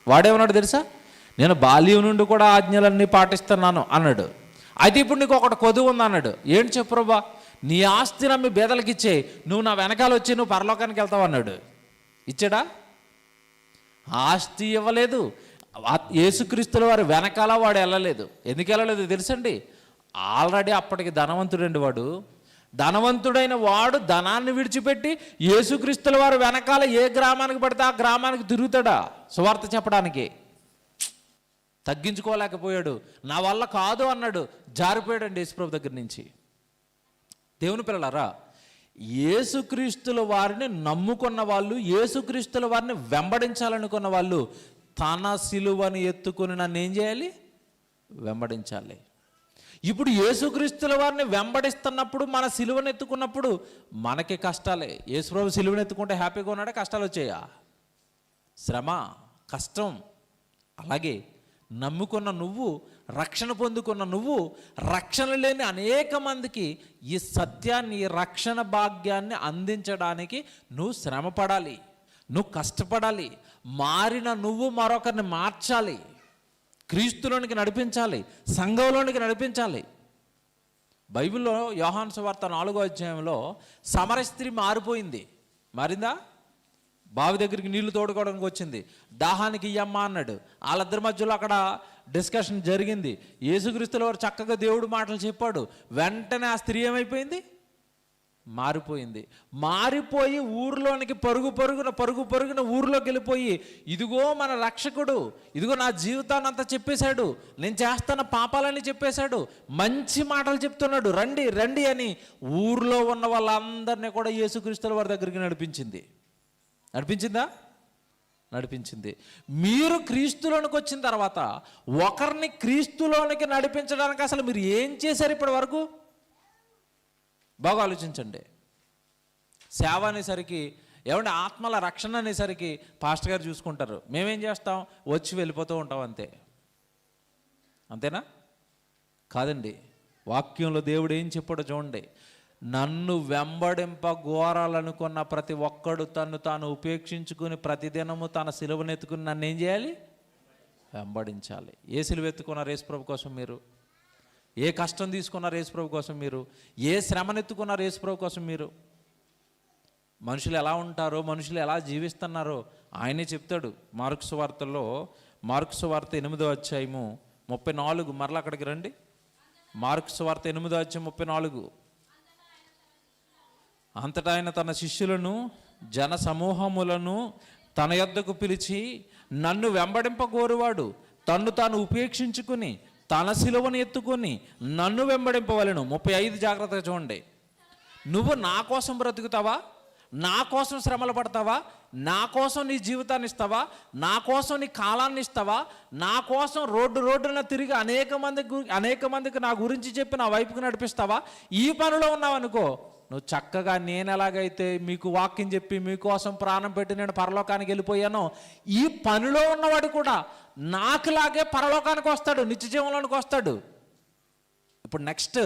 వాడేమన్నాడు తెలుసా? నేను బాల్యం నుండి కూడా ఆజ్ఞలన్నీ పాటిస్తున్నాను అన్నాడు. అయితే ఇప్పుడు నీకు ఒకటి కొదువు ఉంది అన్నాడు. ఏంటి చెప్పు ప్రభా? నీ ఆస్తి నమ్మి బేదలకు ఇచ్చే, నువ్వు నా వెనకాల వచ్చి నువ్వు పరలోకానికి వెళ్తావు అన్నాడు. ఇచ్చాడా? ఆస్తి ఇవ్వలేదు. యేసుక్రీస్తుల వారి వెనకాల వాడు వెళ్ళలేదు. ఎందుకు వెళ్ళలేదు తెలుసండి? ఆల్రెడీ అప్పటికి ధనవంతుడండి వాడు. ధనవంతుడైన వాడు ధనాన్ని విడిచిపెట్టి యేసుక్రీస్తుల వారు వెనకాల ఏ గ్రామానికి పడితే ఆ గ్రామానికి తిరుగుతాడా సువార్త చెప్పడానికి? తగ్గించుకోలేకపోయాడు. నా వల్ల కాదు అన్నాడు. జారిపోయాడండి యేసుప్రభు దగ్గర నుంచి. దేవుని పిల్లలారా, యేసుక్రీస్తుల వారిని నమ్ముకున్న వాళ్ళు, యేసుక్రీస్తుల వారిని వెంబడించాలనుకున్న వాళ్ళు తన సిలువని ఎత్తుకొని నన్ను ఏం చేయాలి? వెంబడించాలి. ఇప్పుడు యేసుక్రీస్తుల వారిని వెంబడిస్తున్నప్పుడు, మన సిలువను ఎత్తుకున్నప్పుడు మనకి కష్టాలే. యేసుప్రభు సిలువను ఎత్తుకుంటే హ్యాపీగా ఉన్నాడా? కష్టాలు వచ్చాయా? శ్రమ, కష్టం. అలాగే నమ్ముకున్న నువ్వు, రక్షణ పొందుకున్న నువ్వు, రక్షణ లేని అనేక మందికి ఈ సత్యాన్ని, ఈ రక్షణ భాగ్యాన్ని అందించడానికి నువ్వు శ్రమ పడాలి, నువ్వు కష్టపడాలి. మారిన నువ్వు మరొకరిని మార్చాలి, క్రీస్తులోనికి నడిపించాలి, సంఘంలోనికి నడిపించాలి. బైబిల్లో యోహాను సువార్త 4వ అధ్యాయంలో సమర స్త్రీ మారిపోయింది. మారిందా? బావి దగ్గరికి నీళ్లు తోడుకోవడానికి వచ్చింది. దాహానికి ఇయ్యమ్మా అన్నాడు. వాళ్ళిద్దరి మధ్యలో అక్కడ డిస్కషన్ జరిగింది. యేసుక్రీస్తుల వారు చక్కగా దేవుడు మాటలు చెప్పాడు. వెంటనే ఆ స్త్రీ ఏమైపోయింది? మారిపోయింది. మారిపోయి ఊరిలోనికి పరుగు పరుగున ఊరిలోకి వెళ్ళిపోయి, ఇదిగో మన రక్షకుడు, ఇదిగో నా జీవితాన్ని అంతా చెప్పేశాడు, నేను చేస్తున్న పాపాలని చెప్పేశాడు, మంచి మాటలు చెప్తున్నాడు, రండి రండి అని ఊరిలో ఉన్న వాళ్ళందరినీ కూడా యేసుక్రీస్తుల వారి దగ్గరికి నడిపించింది. నడిపించిందా? నడిపించింది. మీరు క్రీస్తులోనికి వచ్చిన తర్వాత ఒకరిని క్రీస్తులోనికి నడిపించడానికి అసలు మీరు ఏం చేశారు ఇప్పటి వరకు? బాగా ఆలోచించండి. సేవ అనేసరికి, ఏమంటే ఆత్మల రక్షణ అనేసరికి పాస్టర్ గారు చూసుకుంటారు. మేమేం చేస్తాం? వచ్చి వెళ్ళిపోతూ ఉంటాం అంతే. అంతేనా? కాదండి. వాక్యంలో దేవుడు ఏం చెప్పాడో చూడండి. నన్ను వెంబడింపగోరాలనుకున్న ప్రతి ఒక్కడు తను తాను ఉపేక్షించుకుని ప్రతిదినము తన సిలువనెత్తుకుని నన్ను ఏం చేయాలి? వెంబడించాలి. ఏ సిలువ ఎత్తుకున్నారు యేసుప్రభు కోసం మీరు? ఏ కష్టం తీసుకున్నారు యేసుప్రభు కోసం మీరు? ఏ శ్రమనెత్తుకున్నారు యేసుప్రభు కోసం మీరు? మనుషులు ఎలా ఉంటారో, మనుషులు ఎలా జీవిస్తున్నారో ఆయనే చెప్తాడు. మార్కు సువార్తలో, మార్కు సువార్త 8వ అధ్యాయము 34. మరలా అక్కడికి రండి. మార్కు సువార్త 8వ అధ్యాయం 34. అంతటా ఆయన తన శిష్యులను, జన సమూహములను తన యొద్దకు పిలిచి, నన్ను వెంబడింపగోరువాడు తన్ను తాను ఉపేక్షించుకుని తన సిలువను ఎత్తుకొని నన్ను వెంబడింపవలెను. 35 జాగ్రత్తగా చూడండి. నువ్వు నా కోసం బ్రతుకుతావా? నా కోసం శ్రమలు పడతావా? నా కోసం నీ జీవితాన్ని ఇస్తావా? నా కోసం నీ కాలాన్ని ఇస్తావా? నా కోసం రోడ్డున తిరిగి అనేక మందికి నా గురించి చెప్పి నా వైపుకు నడిపిస్తావా? ఈ పనిలో ఉన్నావనుకో, నువ్వు చక్కగా నేను ఎలాగైతే మీకు వాక్యం చెప్పి మీకోసం ప్రాణం పెట్టి నేను పరలోకానికి వెళ్ళిపోయానో, ఈ పనిలో ఉన్నవాడు కూడా నాకులాగే పరలోకానికి వస్తాడు, నిత్య జీవంలోనికి వస్తాడు. ఇప్పుడు నెక్స్ట్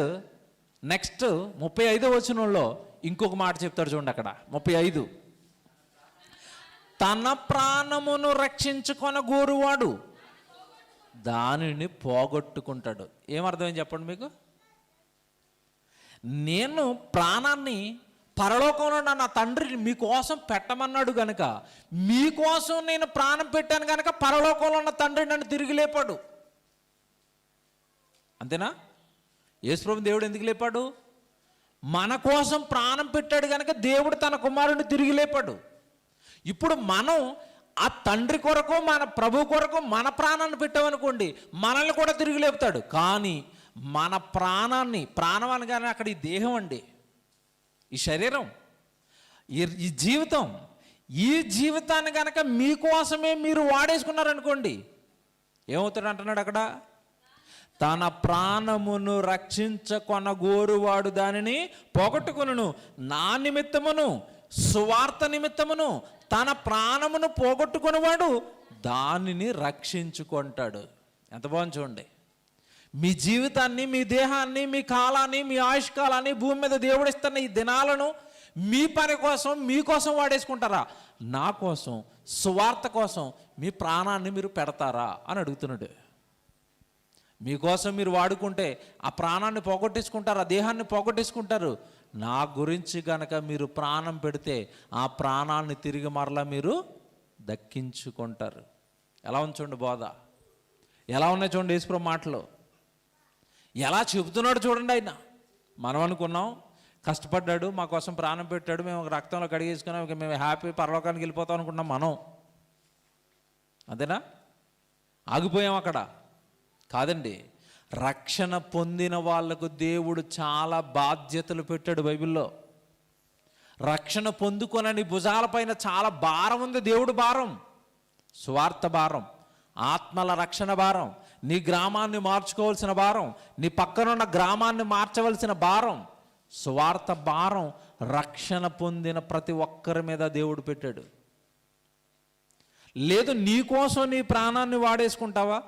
35వ వచనంలో ఇంకొక మాట చెప్తాడు చూడండి. అక్కడ 35, తన ప్రాణమును రక్షించుకొన గోరువాడు దానిని పోగొట్టుకుంటాడు. ఏమర్థమైంది చెప్పండి మీకు? నేను ప్రాణాన్ని పరలోకంలో నా తండ్రి మీకోసం పెట్టమన్నాడు గనుక, మీకోసం నేను ప్రాణం పెట్టాను కనుక పరలోకంలో ఉన్న తండ్రి నన్ను తిరిగి లేపాడు. అంతేనా? యేసుప్రభు దేవుడు ఎందుకు లేపాడు? మన కోసం ప్రాణం పెట్టాడు కనుక దేవుడు తన కుమారుడిని తిరిగి లేపాడు. ఇప్పుడు మనం ఆ తండ్రి కొరకు, మన ప్రభు కొరకు మన ప్రాణాన్ని పెట్టామనుకోండి, మనల్ని కూడా తిరిగి లేపుతాడు. కానీ మన ప్రాణం అనగానే అక్కడ ఈ దేహం అండి, ఈ శరీరం, ఈ జీవితం, ఈ జీవితాన్ని కనుక మీకోసమే మీరు వాడేసుకున్నారనుకోండి, ఏమవుతాడు అంటున్నాడు అక్కడ? తన ప్రాణమును రక్షించకొనగోరువాడు దానిని పోగొట్టుకొనును. నా నిమిత్తమును, సువార్త నిమిత్తమును తన ప్రాణమును పోగొట్టుకునేవాడు దానిని రక్షించుకుంటాడు. ఎంత బాగుంది చూడండి. మీ జీవితాన్ని, మీ దేహాన్ని, మీ కాలాన్ని, మీ ఆయుష్కాలాన్ని, భూమి మీద దేవుడిస్తున్న ఈ దినాలను మీ పని కోసం మీకోసం వాడేసుకుంటారా? నా కోసం, సువార్త కోసం మీ ప్రాణాన్ని మీరు పెడతారా అని అడుగుతున్నాడు. మీకోసం మీరు వాడుకుంటే ఆ ప్రాణాన్ని పోగొట్టేసుకుంటారు, ఆ దేహాన్ని పోగొట్టేసుకుంటారు. నా గురించి కనుక మీరు ప్రాణం పెడితే ఆ ప్రాణాన్ని తిరిగి మరలా మీరు దక్కించుకుంటారు. ఎలా ఉంచండి బోధ, ఎలా ఉన్నాయి చూడండి యేసుప్రభు మాటలు, ఎలా చెబుతున్నాడు చూడండి. ఆయన మనం అనుకున్నాం కష్టపడ్డాడు, మా కోసం ప్రాణం పెట్టాడు, మేము రక్తంలో కడిగేసుకున్నాం, ఇక మేము హ్యాపీ పరలోకానికి వెళ్ళిపోతాం అనుకున్నాం మనం. అంతేనా? ఆగిపోయాం అక్కడ. కాదండి, రక్షణ పొందిన వాళ్లకు దేవుడు చాలా బాధ్యతలు పెట్టాడు బైబిల్లో. రక్షణ పొందుకొనని భుజాలపైన చాలా భారం ఉంది. దేవుడు భారం, స్వార్థ భారం, ఆత్మల రక్షణ భారం, నీ గ్రామాన్ని మార్చుకోవాల్సిన భారం, నీ పక్కనున్న గ్రామాన్ని మార్చవలసిన భారం, స్వార్థ భారం రక్షణ పొందిన ప్రతి ఒక్కరి మీద దేవుడు పెట్టాడు. లేదు నీకోసం నీ ప్రాణాన్ని వాడేసుకుంటావా,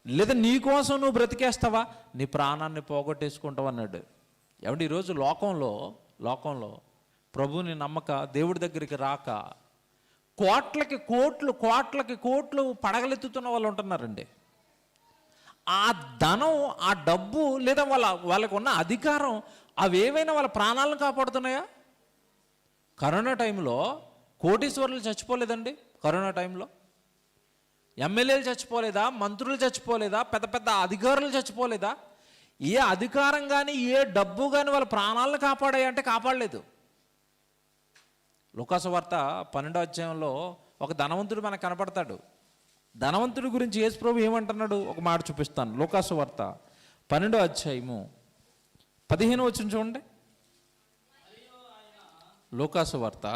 లేదా నీకోసం నువ్వు బ్రతికేస్తావా, నీ ప్రాణాన్ని పోగొట్టేసుకుంటావు అన్నాడు. ఏమంటే ఈరోజు లోకంలో ప్రభువుని నమ్మక దేవుడి దగ్గరికి రాక కోట్లకి కోట్లు పడగలెత్తుతున్న వాళ్ళు ఉంటున్నారండి. ఆ ధనం, ఆ డబ్బు, లేదా వాళ్ళకు ఉన్న అధికారం అవేవైనా వాళ్ళ ప్రాణాలను కాపాడుతున్నాయా? కరోనా టైంలో కోటీశ్వరులు చచ్చిపోలేదండి. కరోనా టైంలో ఎమ్మెల్యేలు చచ్చిపోలేదా, మంత్రులు చచ్చిపోలేదా, పెద్ద పెద్ద అధికారులు చచ్చిపోలేదా? ఏ అధికారం కానీ ఏ డబ్బు కానీ వాళ్ళ ప్రాణాలను కాపాడాయంటే కాపాడలేదు. లూకాసు వార్త 12వ అధ్యాయంలో ఒక ధనవంతుడు మనకు కనపడతాడు. ధనవంతుడి గురించి యేసు ప్రభు ఏమంటున్నాడు ఒక మాట చూపిస్తాను. లూకాసు వార్త 12వ అధ్యాయము 15వ వచనం చూడండి. లూకాసు వార్త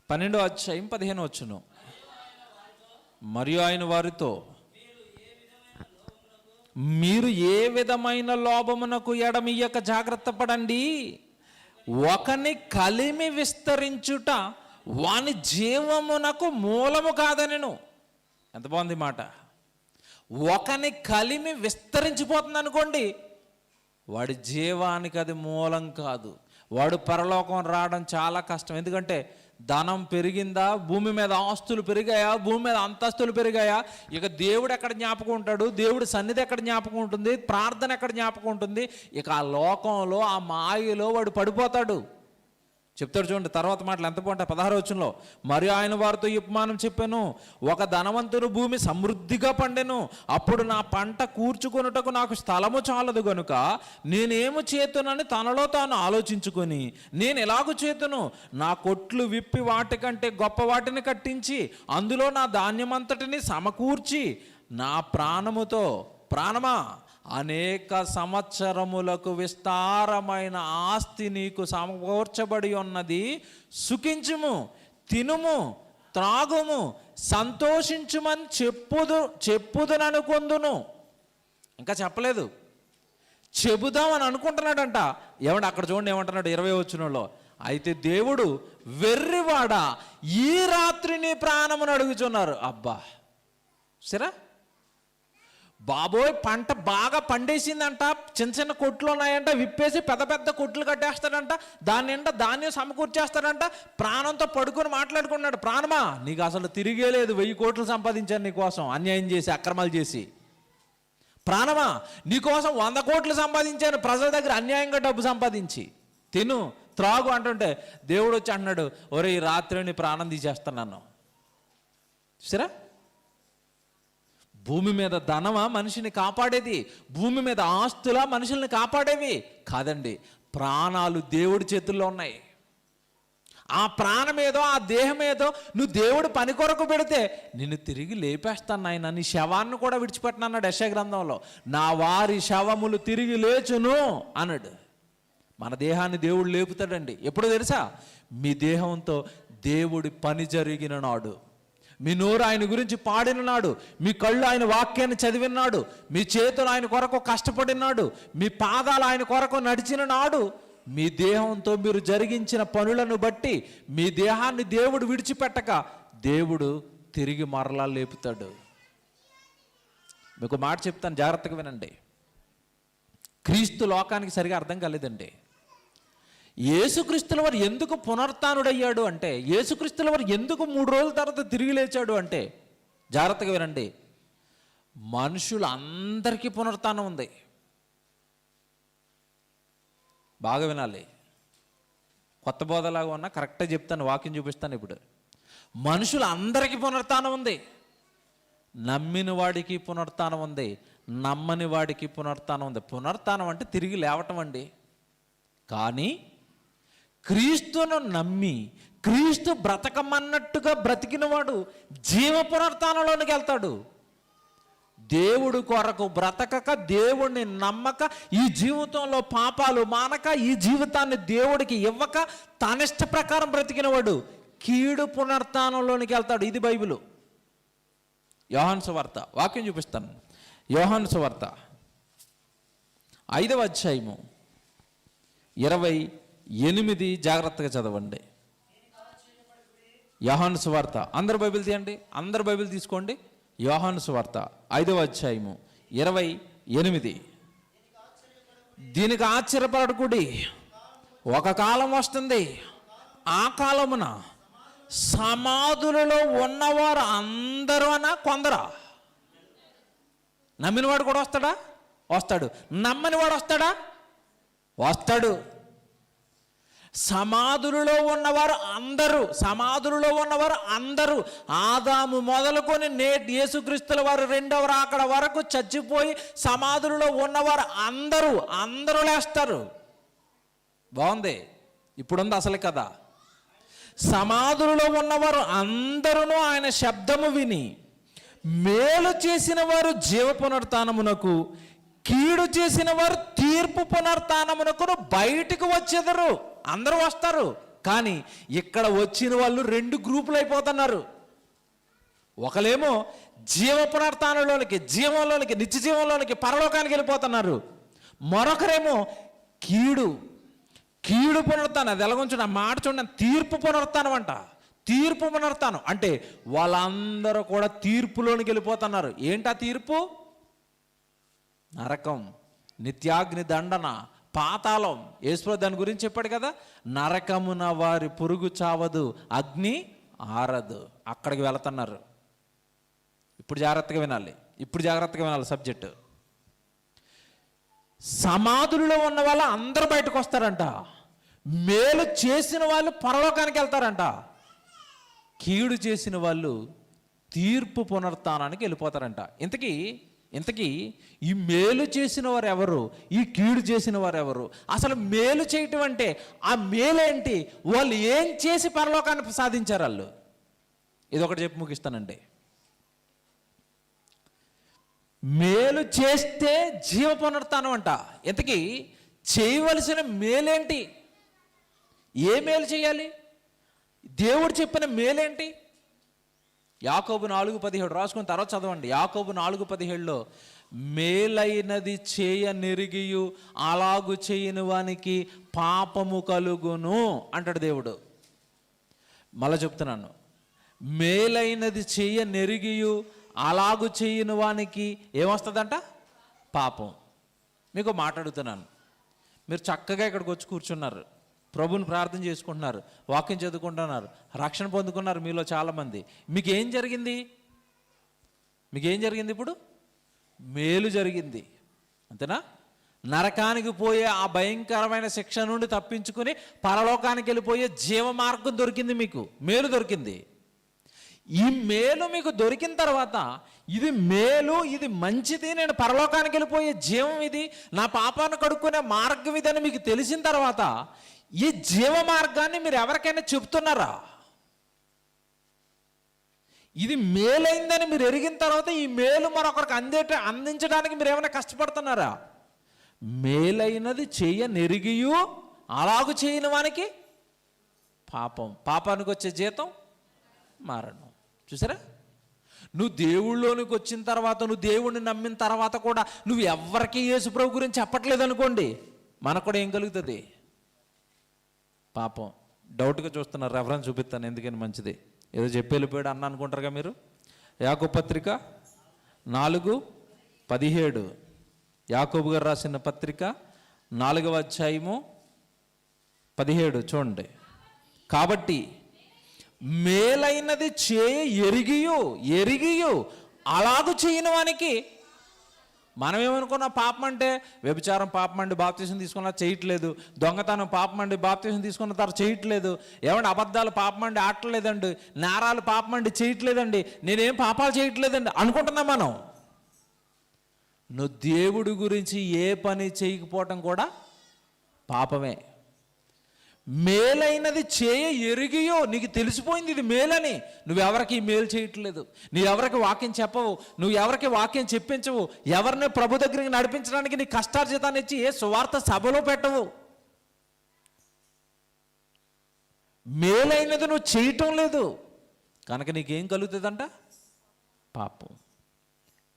12వ అధ్యాయం 15వ వచనం. మరియు ఆయన వారితో, మీరు ఏ విధమైన లోభమునకు ఎడమియ్యక జాగ్రత్త పడండి. ఒకని కలిమి విస్తరించుట వాని జీవమునకు మూలము కాదనెను. ఎంత బాగుంది మాట. ఒకని కలిమి విస్తరించిపోతుంది అనుకోండి, వాడి జీవానికి అది మూలం కాదు. వాడు పరలోకం రావడం చాలా కష్టం. ఎందుకంటే ధనం పెరిగిందా, భూమి మీద ఆస్తులు పెరిగాయా, భూమి మీద అంతస్తులు పెరిగాయా, ఇక దేవుడు ఎక్కడ జ్ఞాపకం ఉంటాడు, దేవుడి సన్నిధి ఎక్కడ జ్ఞాపకం ఉంటుంది, ప్రార్థన ఎక్కడ జ్ఞాపకం ఉంటుంది. ఇక ఆ లోకంలో, ఆ మాయలో వాడు పడిపోతాడు. చెప్తాడు చూడండి తర్వాత మాటలు ఎంత బాగుంటాయి. 16వ వచనంలో, మరియు ఆయన వారితో ఈ ఉపమానం చెప్పాను. ఒక ధనవంతుడు భూమి సమృద్ధిగా పండెను. అప్పుడు నా పంట కూర్చుకొనుటకు నాకు స్థలము చాలదు గనుక నేనేమి చేతునని తనలో తాను ఆలోచించుకొని, నేను ఎలాగూ చేతును, నా కొట్లు విప్పి వాటికంటే గొప్ప వాటిని కట్టించి అందులో నా ధాన్యమంతటిని సమకూర్చి నా ప్రాణముతో, ప్రాణమా, అనేక సంవత్సరములకు విస్తారమైన ఆస్తి నీకు సమకూర్చబడి ఉన్నది, సుఖించుము, తినుము, త్రాగుము, సంతోషించుమని చెప్పుదుననుకొందును. ఇంకా చెప్పలేదు, చెబుదామని అనుకుంటున్నాడంట. ఏమంటే అక్కడ చూడండి ఏమంటున్నాడు 20వ వచనంలో, అయితే దేవుడు, వెర్రివాడా, ఈ రాత్రి నీ ప్రాణమును అడుగుచున్నారు. అబ్బా సరే బాబోయ్, పంట బాగా పండేసిందంట, చిన్న చిన్న కొట్లు ఉన్నాయంట, విప్పేసి పెద్ద పెద్ద కొట్లు కట్టేస్తాడంట, దాని నిండా ధాన్యం సమకూర్చేస్తాడంట, ప్రాణంతో పడుకొని మాట్లాడుకున్నాడు. ప్రాణమా, నీకు అసలు తిరిగే లేదు, 1000 కోట్లు సంపాదించాను నీకోసం అన్యాయం చేసి, అక్రమాలు చేసి. ప్రాణమా, నీకోసం 100 కోట్లు సంపాదించాను ప్రజల దగ్గర అన్యాయంగా డబ్బు సంపాదించి. తిను, త్రాగు అంటుంటే దేవుడు వచ్చి అంటున్నాడు, ఒరే ఈ రాత్రి నీ ప్రాణం తీసేస్తున్నాను. సరే, భూమి మీద ధనమా మనిషిని కాపాడేది, భూమి మీద ఆస్తులా మనుషుల్ని కాపాడేవి కాదండి. ప్రాణాలు దేవుడి చేతుల్లో ఉన్నాయి. ఆ ప్రాణం ఏదో, ఆ దేహం ఏదో నువ్వు దేవుడు పని కొరకు పెడితే నిన్ను తిరిగి లేపేస్తాను నాయన, నీ శవాన్ని కూడా విడిచిపెట్టనన్నాడు యెషయా గ్రంథంలో. నా వారి శవములు తిరిగి లేచును అన్నాడు. మన దేహాన్ని దేవుడు లేపుతాడండి. ఎప్పుడు తెలుసా? మీ దేహంతో దేవుడి పని జరిగిన నాడు, మీ నోరు ఆయన గురించి పాడిన నాడు, మీ కళ్ళు ఆయన వాక్యాన్ని చదివినాడు, మీ చేతులు ఆయన కొరకు కష్టపడినాడు, మీ పాదాలు ఆయన కొరకు నడిచిన నాడు, మీ దేహంతో మీరు జరిగించిన పనులను బట్టి మీ దేహాన్ని దేవుడు విడిచిపెట్టక దేవుడు తిరిగి మరలా లేపుతాడు. మీకు మాట చెప్తాను, జాగ్రత్తగా వినండి. క్రీస్తు లోకానికి సరిగా అర్థం కాలేదండి. యేసుక్రీస్తుల వారు ఎందుకు పునరుత్థానుడయ్యాడు అంటే, యేసుక్రీస్తుల వారు ఎందుకు 3 రోజుల తర్వాత తిరిగి లేచాడు అంటే, జాగ్రత్తగా వినండి, మనుషులందరికీ పునరుత్థానం ఉంది. బాగా వినాలి, కొత్త బోధలాగా ఉన్నా కరెక్ట్గా చెప్తాను, వాక్యం చూపిస్తాను. ఇప్పుడు మనుషులందరికీ పునరుత్థానం ఉంది. నమ్మిన వాడికి పునరుత్థానం ఉంది, నమ్మని వాడికి పునరుత్థానం ఉంది. పునరుత్థానం అంటే తిరిగి లేవటం అండి. కానీ క్రీస్తును నమ్మి క్రీస్తు బ్రతకమన్నట్టుగా బ్రతికినవాడు జీవ పునరుత్థానంలోనికి వెళ్తాడు. దేవుడు కొరకు బ్రతకక, దేవుడిని నమ్మక, ఈ జీవితంలో పాపాలు మానక, ఈ జీవితాన్ని దేవుడికి ఇవ్వక, తనిష్ట ప్రకారం బ్రతికినవాడు కీడు పునరుత్థానంలోనికి వెళ్తాడు. ఇది బైబిలు. యోహాను సువార్త వాక్యం చూపిస్తాను. యోహాను సువార్త 5వ అధ్యాయము 28 జాగ్రత్తగా చదవండి. యోహాను సువార్త, అందరు బైబిల్ తీయండి, అందరు బైబిల్ తీసుకోండి. యోహాను సువార్త 5వ అధ్యాయము 28. దీనికి ఆశ్చర్యపడకుడి, ఒక కాలం వస్తుంది, ఆ కాలమున సమాధులలో ఉన్నవారు అందరూ అన్నా కొందరా? నమ్మినవాడు కూడా వస్తాడా? వస్తాడు. నమ్మనివాడు వస్తాడా? వస్తాడు. సమాధులలో ఉన్నవారు అందరూ ఆదాము మొదలుకొని నేటి యేసుక్రీస్తుల వారు 2వ రాకడ వరకు చచ్చిపోయి సమాధులలో ఉన్నవారు అందరూ లేస్తారు. బాగుంది. ఇప్పుడుంది అసలు కదా. సమాధులలో ఉన్నవారు అందరూ ఆయన శబ్దము విని మేలు చేసిన వారు జీవ పునరుత్థానమునకు, కీడు చేసిన వారు తీర్పు పునరుత్థానమునకు బయటకు వచ్చేదరు. అందరూ వస్తారు. కానీ ఇక్కడ వచ్చిన వాళ్ళు 2 గ్రూపులు అయిపోతున్నారు. ఒకలేమో జీవ పునరుత్థానంలోనికి, జీవంలోనికి, నిత్య జీవంలోనికి, పరలోకానికి వెళ్ళిపోతున్నారు. మరొకరేమో కీడు పునరుత్థానం. అది ఎలాగొంచండి, ఆ మాట చూడండి, తీర్పు పునరుత్థానం అంట. తీర్పు పునరుత్థానం అంటే వాళ్ళందరూ కూడా తీర్పులోనికి వెళ్ళిపోతున్నారు. ఏంటా తీర్పు? నరకం, నిత్యాగ్ని దండన, పాతాళం. యేసు దాని గురించి చెప్పాడు కదా, నరకమున వారి పురుగు చావదు, అగ్ని ఆరదు. అక్కడికి వెళుతున్నారు. ఇప్పుడు జాగ్రత్తగా వినాలి సబ్జెక్టు. సమాధులలో ఉన్న వాళ్ళు అందరూ బయటకు వస్తారంట. మేలు చేసిన వాళ్ళు పరలోకానికి వెళ్తారంట. కీడు చేసిన వాళ్ళు తీర్పు పునరుత్థానానికి వెళ్ళిపోతారంట. ఇంతకీ ఈ మేలు చేసిన వారు ఎవరు, ఈ కీడు చేసిన వారు ఎవరు? అసలు మేలు చేయటం అంటే ఆ మేలేంటి? వాళ్ళు ఏం చేసి పరలోకాన్ని సాధించారు వాళ్ళు? ఇది ఒకటి చెప్పి ముగిస్తానండి. మేలు చేస్తే జీవ పునరుత్థానం అంట. ఇంతకీ చేయవలసిన మేలేంటి? ఏ మేలు చేయాలి? దేవుడు చెప్పిన మేలేంటి? యాకోబు 4:17 రాసుకుని తర్వాత చదవండి. యాకోబు 4:17లో మేలైనది చేయ నెరిగియు అలాగు చేయని వానికి పాపము కలుగును అంటాడు దేవుడు. మళ్ళా చెప్తున్నాను, మేలైనది చేయ నెరిగియు అలాగు చేయని వానికి ఏమొస్తుందంట? పాపం. మీకు మాట్లాడుతున్నాను, మీరు చక్కగా ఇక్కడికి వచ్చి కూర్చున్నారు, ప్రభుని ప్రార్థన చేసుకుంటున్నారు, వాక్యం చదువుకుంటున్నారు, రక్షణ పొందుకున్నారు మీలో చాలామంది. మీకేం జరిగింది? ఇప్పుడు మేలు జరిగింది, అంతేనా? నరకానికి పోయే ఆ భయంకరమైన శిక్ష నుండి తప్పించుకుని పరలోకానికి వెళ్ళిపోయే జీవ మార్గం దొరికింది, మీకు మేలు దొరికింది. ఈ మేలు మీకు దొరికిన తర్వాత ఇది మేలు, ఇది మంచిది, నేను పరలోకానికి వెళ్ళిపోయే జీవం ఇది, నా పాపాన్ని కడుక్కునే మార్గం ఇది అని మీకు తెలిసిన తర్వాత ఈ జీవ మార్గాన్ని మీరు ఎవరికైనా చెప్తున్నారా? ఇది మేలైందని మీరు ఎరిగిన తర్వాత ఈ మేలు మరొకరికి అందించడానికి మీరు ఏమైనా కష్టపడుతున్నారా? మేలైనది చెయ్య నెరిగియు అలాగు చేయని వానికి పాపం, పాపానికి వచ్చే జీతం మరణం. చూసారా? నువ్వు దేవుళ్ళలోనికి వచ్చిన తర్వాత, నువ్వు దేవుణ్ణి నమ్మిన తర్వాత కూడా నువ్వు ఎవరికి యేసుప్రభు గురించి చెప్పట్లేదు అనుకోండి, మనకు కూడా ఏం కలుగుతుంది? పాపం. డౌట్గా చూస్తున్నారు, రెఫరెన్స్ చూపిస్తాను ఎందుకని మంచిది. ఏదో చెప్పి వెళ్ళిపోయాడు అన్న అనుకుంటారుగా మీరు. యాకోబు పత్రిక 4:17, యాకోబు గారు రాసిన పత్రిక 4వ అధ్యాయము 17 చూడండి. కాబట్టి మేలైనది ఎరిగియు అలాగూ చేయని వానికి. మనం ఏమనుకున్నా పాపం అంటే వ్యభిచారం పాపం అండి బాప్తీసం తీసుకున్నా చేయట్లేదు, దొంగతనం పాపం అండి బాప్తీసం తీసుకున్న తర్వాత చేయట్లేదు, ఏమంటే అబద్ధాలు పాపం అండి ఆడలేదండి, నేరాలు పాపం అండి చేయట్లేదండి, నేనేం పాపాలు చేయట్లేదండి అనుకుంటున్నాం మనం. నువ్వు దేవుడి గురించి ఏ పని చేయకపోవటం కూడా పాపమే. మేలైనది ఎరిగియో, నీకు తెలిసిపోయింది ఇది మేలని, నువ్వెవరికి మేలు చేయట్లేదు, నువ్వెవరికి వాక్యం చెప్పవు, నువ్వు ఎవరికి వాక్యం చెప్పించవు, ఎవరిని ప్రభు దగ్గరికి నడిపించడానికి నీ కష్టార్జితాన్ని ఇచ్చి ఏ సువార్త సభలో పెట్టవు. మేలైనది నువ్వు చేయటం లేదు కనుక నీకేం కలుగుతుందంట? పాపం.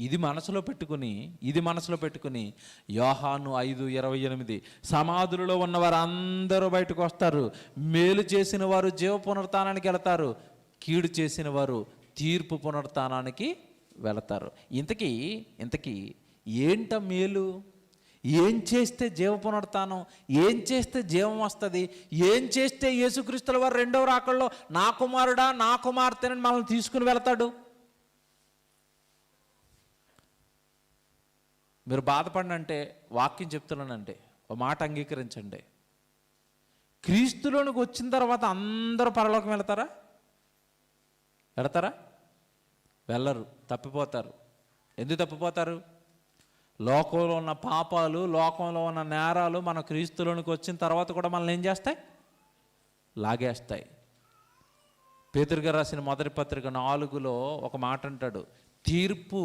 ఇది మనసులో పెట్టుకుని యోహాను 5:28 సమాధులలో ఉన్నవారు అందరూ బయటకు వస్తారు, మేలు చేసిన వారు జీవ పునరుత్థానానికి వెళతారు, కీడు చేసిన వారు తీర్పు పునరుత్థానానికి వెళతారు. ఇంతకీ ఏంట మేలు? ఏం చేస్తే జీవ పునరుత్థానం, ఏం చేస్తే జీవం వస్తుంది, ఏం చేస్తే యేసుక్రీస్తుల వారు రెండవ రాకడలో నా కుమారుడా నా కుమార్తెని మనల్ని తీసుకుని వెళతాడు? మీరు బాధపడినంటే వాక్యం చెప్తున్నానంటే ఒక మాట అంగీకరించండి. క్రీస్తులోనికి వచ్చిన తర్వాత అందరూ పరలోకం వెళతారా? వెళ్ళరు, తప్పిపోతారు. ఎందుకు తప్పిపోతారు? లోకంలో ఉన్న పాపాలు, లోకంలో ఉన్న నేరాలు మన క్రీస్తులోనికి వచ్చిన తర్వాత కూడా మనల్ని ఏం చేస్తాయి? లాగేస్తాయి. పేతురు గారు రాసిన మొదటి పత్రిక 4లో ఒక మాట అంటాడు, తీర్పు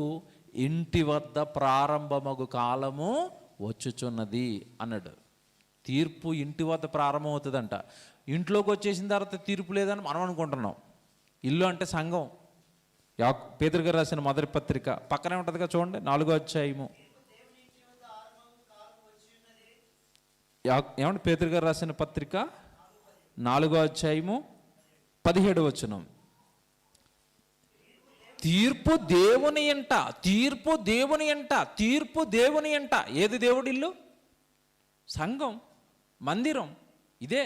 ఇంటి వద్ద ప్రారంభమగు కాలము వచ్చుచున్నది అన్నాడు. తీర్పు ఇంటి వద్ద ప్రారంభం అవుతుందంట. ఇంట్లోకి వచ్చేసిన తర్వాత తీర్పు లేదని మనం అనుకుంటున్నాం. ఇల్లు అంటే సంఘం. పేతురు గారు రాసిన మొదటి పత్రిక పక్కనే ఉంటుందిగా చూడండి, 4వ అధ్యాయము. ఏమంటే పేతురు గారు రాసిన పత్రిక 4వ అధ్యాయము 17వ వచనం. తీర్పు దేవుని ఎంట. ఏది దేవుడి ఇల్లు? సంఘం, మందిరం. ఇదే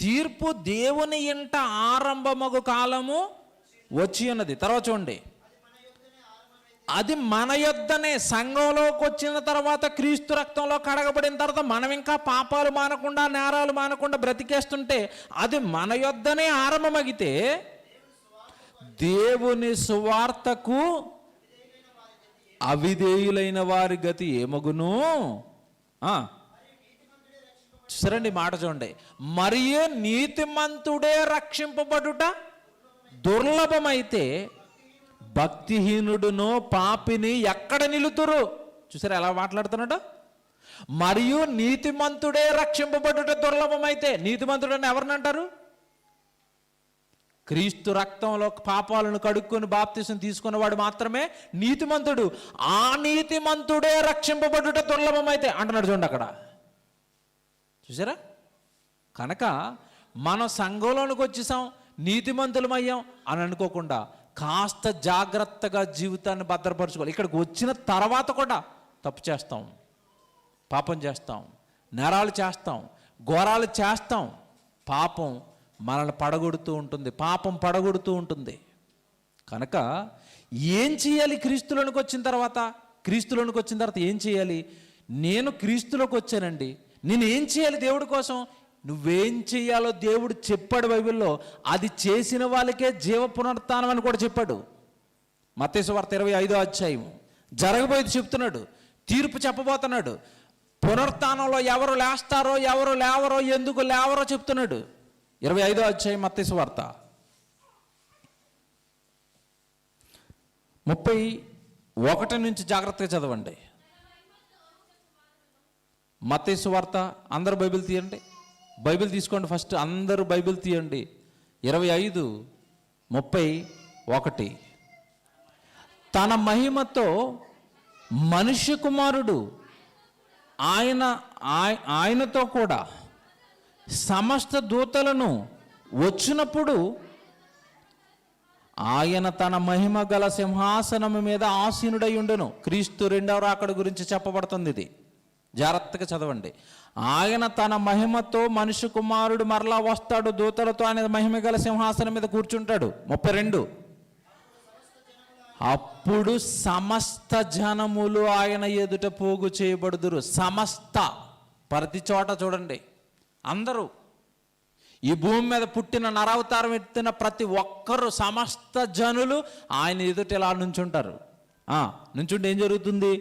తీర్పు దేవుని ఎంట ఆరంభమగు కాలము వచ్చి ఉన్నది. తర్వాత చూడండి, అది మన యొద్దనే. సంఘంలోకి వచ్చిన తర్వాత క్రీస్తు రక్తంలో కడగబడిన తర్వాత మనం ఇంకా పాపాలు మానకుండా నేరాలు మానకుండా బ్రతికేస్తుంటే అది మన యొద్దనే ఆరంభమగితే దేవుని సువార్తకు అవిధేయులైన వారి గతి ఏమగును? చూసారండి మాట చూడండి. మరియు నీతిమంతుడే రక్షింపబడుట దుర్లభమైతే భక్తిహీనుడును పాపిని ఎక్కడ నిలుతురు? చూసారా ఎలా మాట్లాడుతున్నాడు? మరియు నీతిమంతుడే రక్షింపబడుట దుర్లభమైతే. నీతిమంతుడని ఎవరిని అంటారు? క్రీస్తు రక్తంలో పాపాలను కడుక్కొని బాప్తిసం తీసుకున్నవాడు మాత్రమే నీతిమంతుడు. ఆ నీతిమంతుడే రక్షింపబడుట దుర్లభమైతే అంటున్నాడు చూడండి అక్కడ. చూసారా? కనుక మనం సంఘంలోనికి వచ్చేసాం, నీతిమంతులమయ్యాం అని అనుకోకుండా కాస్త జాగ్రత్తగా జీవితాన్ని భద్రపరచుకోవాలి. ఇక్కడికి వచ్చిన తర్వాత కూడా తప్పు చేస్తాం, పాపం చేస్తాం, నేరాలు చేస్తాం, ఘోరాలు చేస్తాం. పాపం మనల్ని పడగొడుతూ ఉంటుంది. కనుక ఏం చేయాలి? క్రీస్తులోనికి వచ్చిన తర్వాత ఏం చేయాలి? నేను క్రీస్తులోకి వచ్చానండి, నేను ఏం చేయాలి దేవుడి కోసం? నువ్వేం చేయాలో దేవుడు చెప్పాడు బైబిల్లో. అది చేసిన వాళ్ళకే జీవ పునరుత్థానం అని కూడా చెప్పాడు. మత్తయి సువార్త 25వ అధ్యాయం జరగబోయేది చెప్తున్నాడు, తీర్పు చెప్పబోతున్నాడు. పునరుత్థానంలో ఎవరు లేస్తారో ఎవరు లేవరో ఎందుకు లేవరో చెప్తున్నాడు. 25వ అధ్యాయం మత్తయి సువార్త 31 నుంచి జాగ్రత్తగా చదవండి. మత్తయి సువార్త అందరూ బైబిల్ తీయండి, బైబిల్ తీసుకోండి ఫస్ట్, అందరూ బైబిల్ తీయండి. 25:31 తన మహిమతో మనుష్య కుమారుడు ఆయనతో కూడా సమస్త దూతలను వచ్చినప్పుడు ఆయన తన మహిమ గల సింహాసనము మీద ఆసీనుడై ఉండును. క్రీస్తు రెండవ రాకడ గురించి చెప్పబడుతుంది. ఇది జాగ్రత్తగా చదవండి. ఆయన తన మహిమతో మనుష్య కుమారుడు మరలా వస్తాడు, దూతలతో ఆయన మహిమ గల సింహాసనం మీద కూర్చుంటాడు. 32 అప్పుడు సమస్త జనములు ఆయన ఎదుట పోగు చేయబడుదురు. సమస్త, ప్రతి చోట చూడండి, అందరూ, ఈ భూమి మీద పుట్టిన నరావతారం ఎత్తిన ప్రతి ఒక్కరు, సమస్త జనులు ఆయన ఎదుట ఇలా నుంచుంటారు. నుంచుంటే ఏం జరుగుతుంది?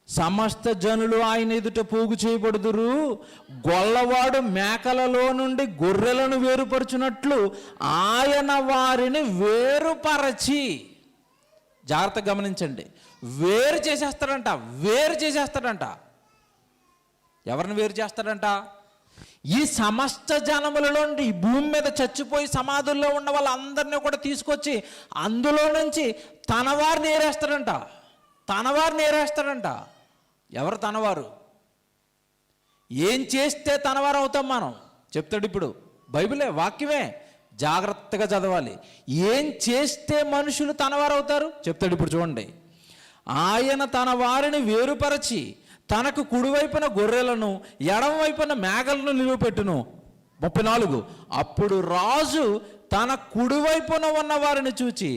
సమస్త జనులు ఆయన ఎదుట పోగు చేయబడుదురు. గొల్లవాడు మేకలలో నుండి గొర్రెలను వేరుపరచునట్లు ఆయన వారిని వేరుపరచి, జాగ్రత్తగా గమనించండి, వేరు చేసేస్తాడంట. వేరు చేసేస్తాడంట. ఎవరిని వేరు చేస్తాడంట? ఈ సమస్త జనములలో నుండి, ఈ భూమి మీద చచ్చిపోయి సమాధుల్లో ఉన్న వాళ్ళందరినీ కూడా తీసుకొచ్చి అందులో నుంచి తనవారిని ఏరేస్తాడంట. తనవారిని ఏరేస్తాడంట. ఎవరు తనవారు? ఏం చేస్తే తనవారు అవుతాం మనం? చెప్తాడు ఇప్పుడు, బైబిలే, వాక్యమే, జాగ్రత్తగా చదవాలి. ఏం చేస్తే మనుషులు తనవారు అవుతారు చెప్తాడు ఇప్పుడు చూడండి. ఆయన తన వారిని వేరుపరచి తనకు కుడివైపున గొర్రెలను ఎడమ వైపున మేకలను నిలువపెట్టును. 34 అప్పుడు రాజు తన కుడివైపున ఉన్న వారిని చూచి,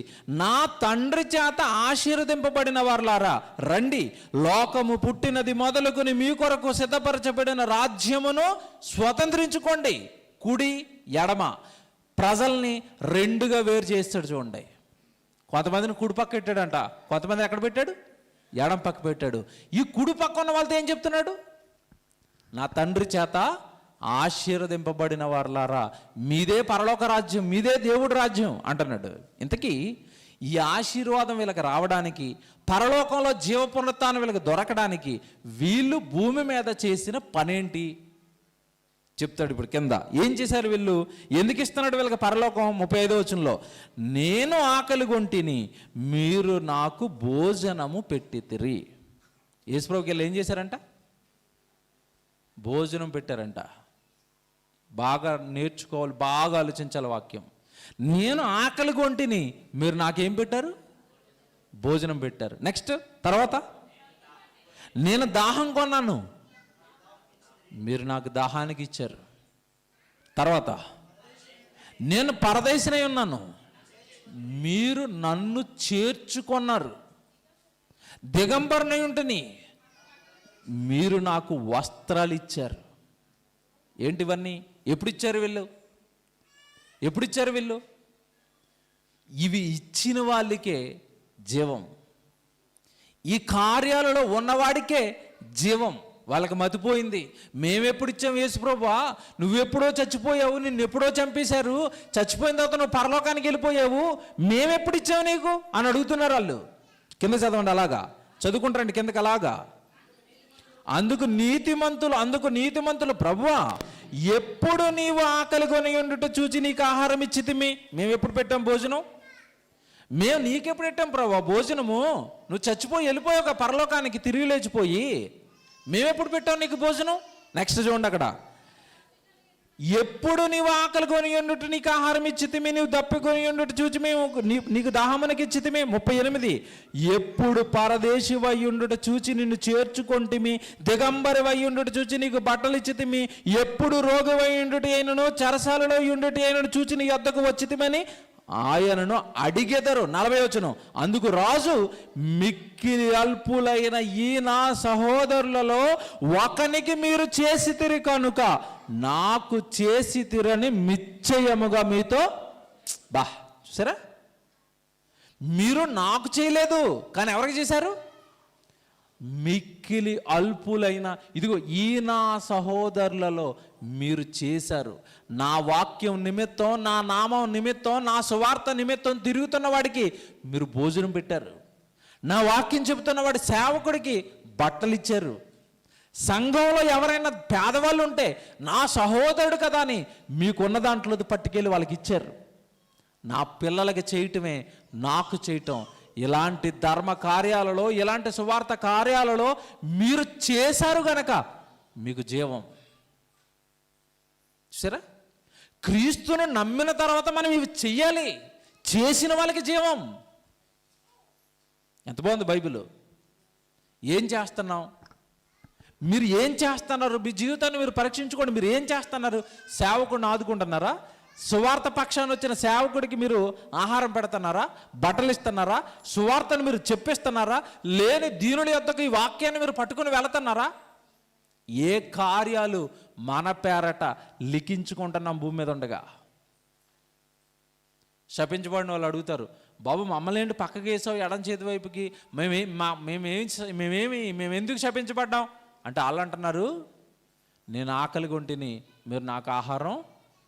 నా తండ్రి చేత ఆశీర్వదింపబడిన వారులారా రండి, లోకము పుట్టినది మొదలుకొని మీ కొరకు సిద్ధపరచబడిన రాజ్యమును స్వతంత్రించుకోండి. కుడి ఎడమ ప్రజల్ని రెండుగా వేరు చేస్తాడు చూడండి. కొంతమందిని కుడి పక్క పెట్టాడంట, కొంతమంది ఎక్కడ పెట్టాడు? ఎడం పక్క పెట్టాడు. ఈ కుడి పక్క ఉన్న వాళ్ళతో ఏం చెప్తున్నాడు? నా తండ్రి చేత ఆశీర్వదింపబడిన వారులారా మీదే పరలోక రాజ్యం, మీదే దేవుడి రాజ్యం అంటున్నాడు. ఇంతకీ ఈ ఆశీర్వాదం వీళ్ళకి రావడానికి, పరలోకంలో జీవ పునరుత్థానం వీళ్ళకి దొరకడానికి వీళ్ళు భూమి మీద చేసిన పనేంటి చెప్తాడు ఇప్పుడు కింద. ఏం చేశారు వీళ్ళు? ఎందుకు ఇస్తున్నాడు వీళ్ళకి పరలోకం? 35వ వచనంలో, నేను ఆకలి గొంటిని మీరు నాకు భోజనము పెట్టితిరి. యేసుప్రభుకి వీళ్ళు ఏం చేశారంట? భోజనం పెట్టారంట. బాగా నేర్చుకోవాలి, బాగా ఆలోచించాలి వాక్యం. నేను ఆకలి గొంటిని మీరు నాకేం పెట్టారు? భోజనం పెట్టారు. నెక్స్ట్ తర్వాత, నేను దాహం కొన్నాను మీరు నాకు దాహానికి ఇచ్చారు. తర్వాత, నేను పరదేశినై ఉన్నాను మీరు నన్ను చేర్చుకున్నారు. దిగంబరనై ఉంటని మీరు నాకు వస్త్రాలు ఇచ్చారు. ఏంటివన్నీ? ఎప్పుడు ఇచ్చారు వీళ్ళు? ఎప్పుడు ఇచ్చారు వీళ్ళు? ఇవి ఇచ్చిన వాళ్ళకే జీవం. ఈ కార్యాలలో ఉన్నవాడికే జీవం. వాళ్ళకి మతిపోయింది. మేమెప్పుడు ఇచ్చాము యేసుప్రభువా? నువ్వెప్పుడో చచ్చిపోయావు, నిన్నెప్పుడో చంపేశారు, చచ్చిపోయిన తర్వాత నువ్వు పరలోకానికి వెళ్ళిపోయావు, మేమెప్పుడు ఇచ్చావు నీకు అని అడుగుతున్నారు వాళ్ళు. కింద చదవండి, అలాగా చదువుకుంటారండి కిందకి అలాగా. అందుకు నీతిమంతులు ప్రభువా ఎప్పుడు నీవు ఆకలి కొని ఉండుట చూచి నీకు ఆహారం ఇచ్చితిమి. మేము ఎప్పుడు పెట్టాం భోజనం? మేము నీకెప్పుడు పెట్టాం ప్రభువా భోజనము? నువ్వు చచ్చిపోయి వెళ్ళిపోయావు పరలోకానికి, తిరిగి లేచిపోయి, మేమెప్పుడు పెట్టాం నీకు భోజనం? నెక్స్ట్ చూడండి అక్కడ, ఎప్పుడు నీవు ఆకలి కొని ఉండుట నీకు ఆహారం ఇచ్చితిమి, నీవు దప్పికొని ఉండుట చూచి మేము నీకు దాహమునకి ఇచ్చితిమి. 38 ఎప్పుడు పరదేశి వై ఉండుట చూచి నిన్ను చేర్చుకొంటిమి, దిగంబరి వై ఉండుట చూచి నీకు బట్టలు ఇచ్చితిమి, ఎప్పుడు రోగి వై ఉండుట అయినను చెరసాలలో ఉండుట అయినను చూచి నీ వద్దకు వచ్చితిమని ఆయనను అడిగెదరు. 40వ వచనం, అందుకు రాజు మిక్కిలి అల్పులైన ఈ నా సహోదరులలో ఒకనికి మీరు చేసితిరి కనుక నాకు చేసితిరని నిశ్చయముగా మీతో. చూసారా, మీరు నాకు చేయలేదు కానీ ఎవరికి చేశారు? మిక్కిలి అల్పులైన, ఇదిగో ఈ నా సహోదరులలో మీరు చేశారు. నా వాక్యం నిమిత్తం, నా నామం నిమిత్తం, నా సువార్త నిమిత్తం తిరుగుతున్న వాడికి మీరు భోజనం పెట్టారు. నా వాక్యం చెబుతున్న వాడి సేవకుడికి బట్టలు ఇచ్చారు. సంఘంలో ఎవరైనా పేదవాళ్ళు ఉంటే నా సహోదరుడు కదా అని మీకున్న దాంట్లో పట్టుకెళ్ళి వాళ్ళకి ఇచ్చారు. నా పిల్లలకి చేయటమే నాకు చేయటం. ఇలాంటి ధర్మ కార్యాలలో, ఇలాంటి సువార్త కార్యాలలో మీరు చేశారు గనక మీకు జీవం. చూసారా, క్రీస్తును నమ్మిన తర్వాత మనం ఇవి చెయ్యాలి. చేసిన వాళ్ళకి జీవం. ఎంత బాగుంది బైబిల్. ఏం చేస్తున్నాం? మీరు ఏం చేస్తున్నారు? మీ జీవితాన్ని మీరు పరీక్షించుకోండి. మీరు ఏం చేస్తున్నారు? సేవకుడిని ఆదుకుంటున్నారా? సువార్త పక్షాన్ని వచ్చిన సేవకుడికి మీరు ఆహారం పెడుతున్నారా? బట్టలు ఇస్తున్నారా? సువార్తను మీరు చెప్పిస్తున్నారా? లేని దీనుల యొద్దకు ఈ వాక్యాన్ని మీరు పట్టుకుని వెళుతున్నారా? ఏ కార్యాలు మన పేరట లిఖించుకుంటున్నాం భూమి మీద ఉండగా? శపించబడిన వాళ్ళు అడుగుతారు, బాబు మమ్మల్ని ఏంటి పక్కకి వేసావు ఎడం చేతి వైపుకి, మేము ఎందుకు శపించబడ్డాం అంటే వాళ్ళు అంటున్నారు, నేను ఆకలిగా ఉంటిని, మీరు నాకు ఆహారం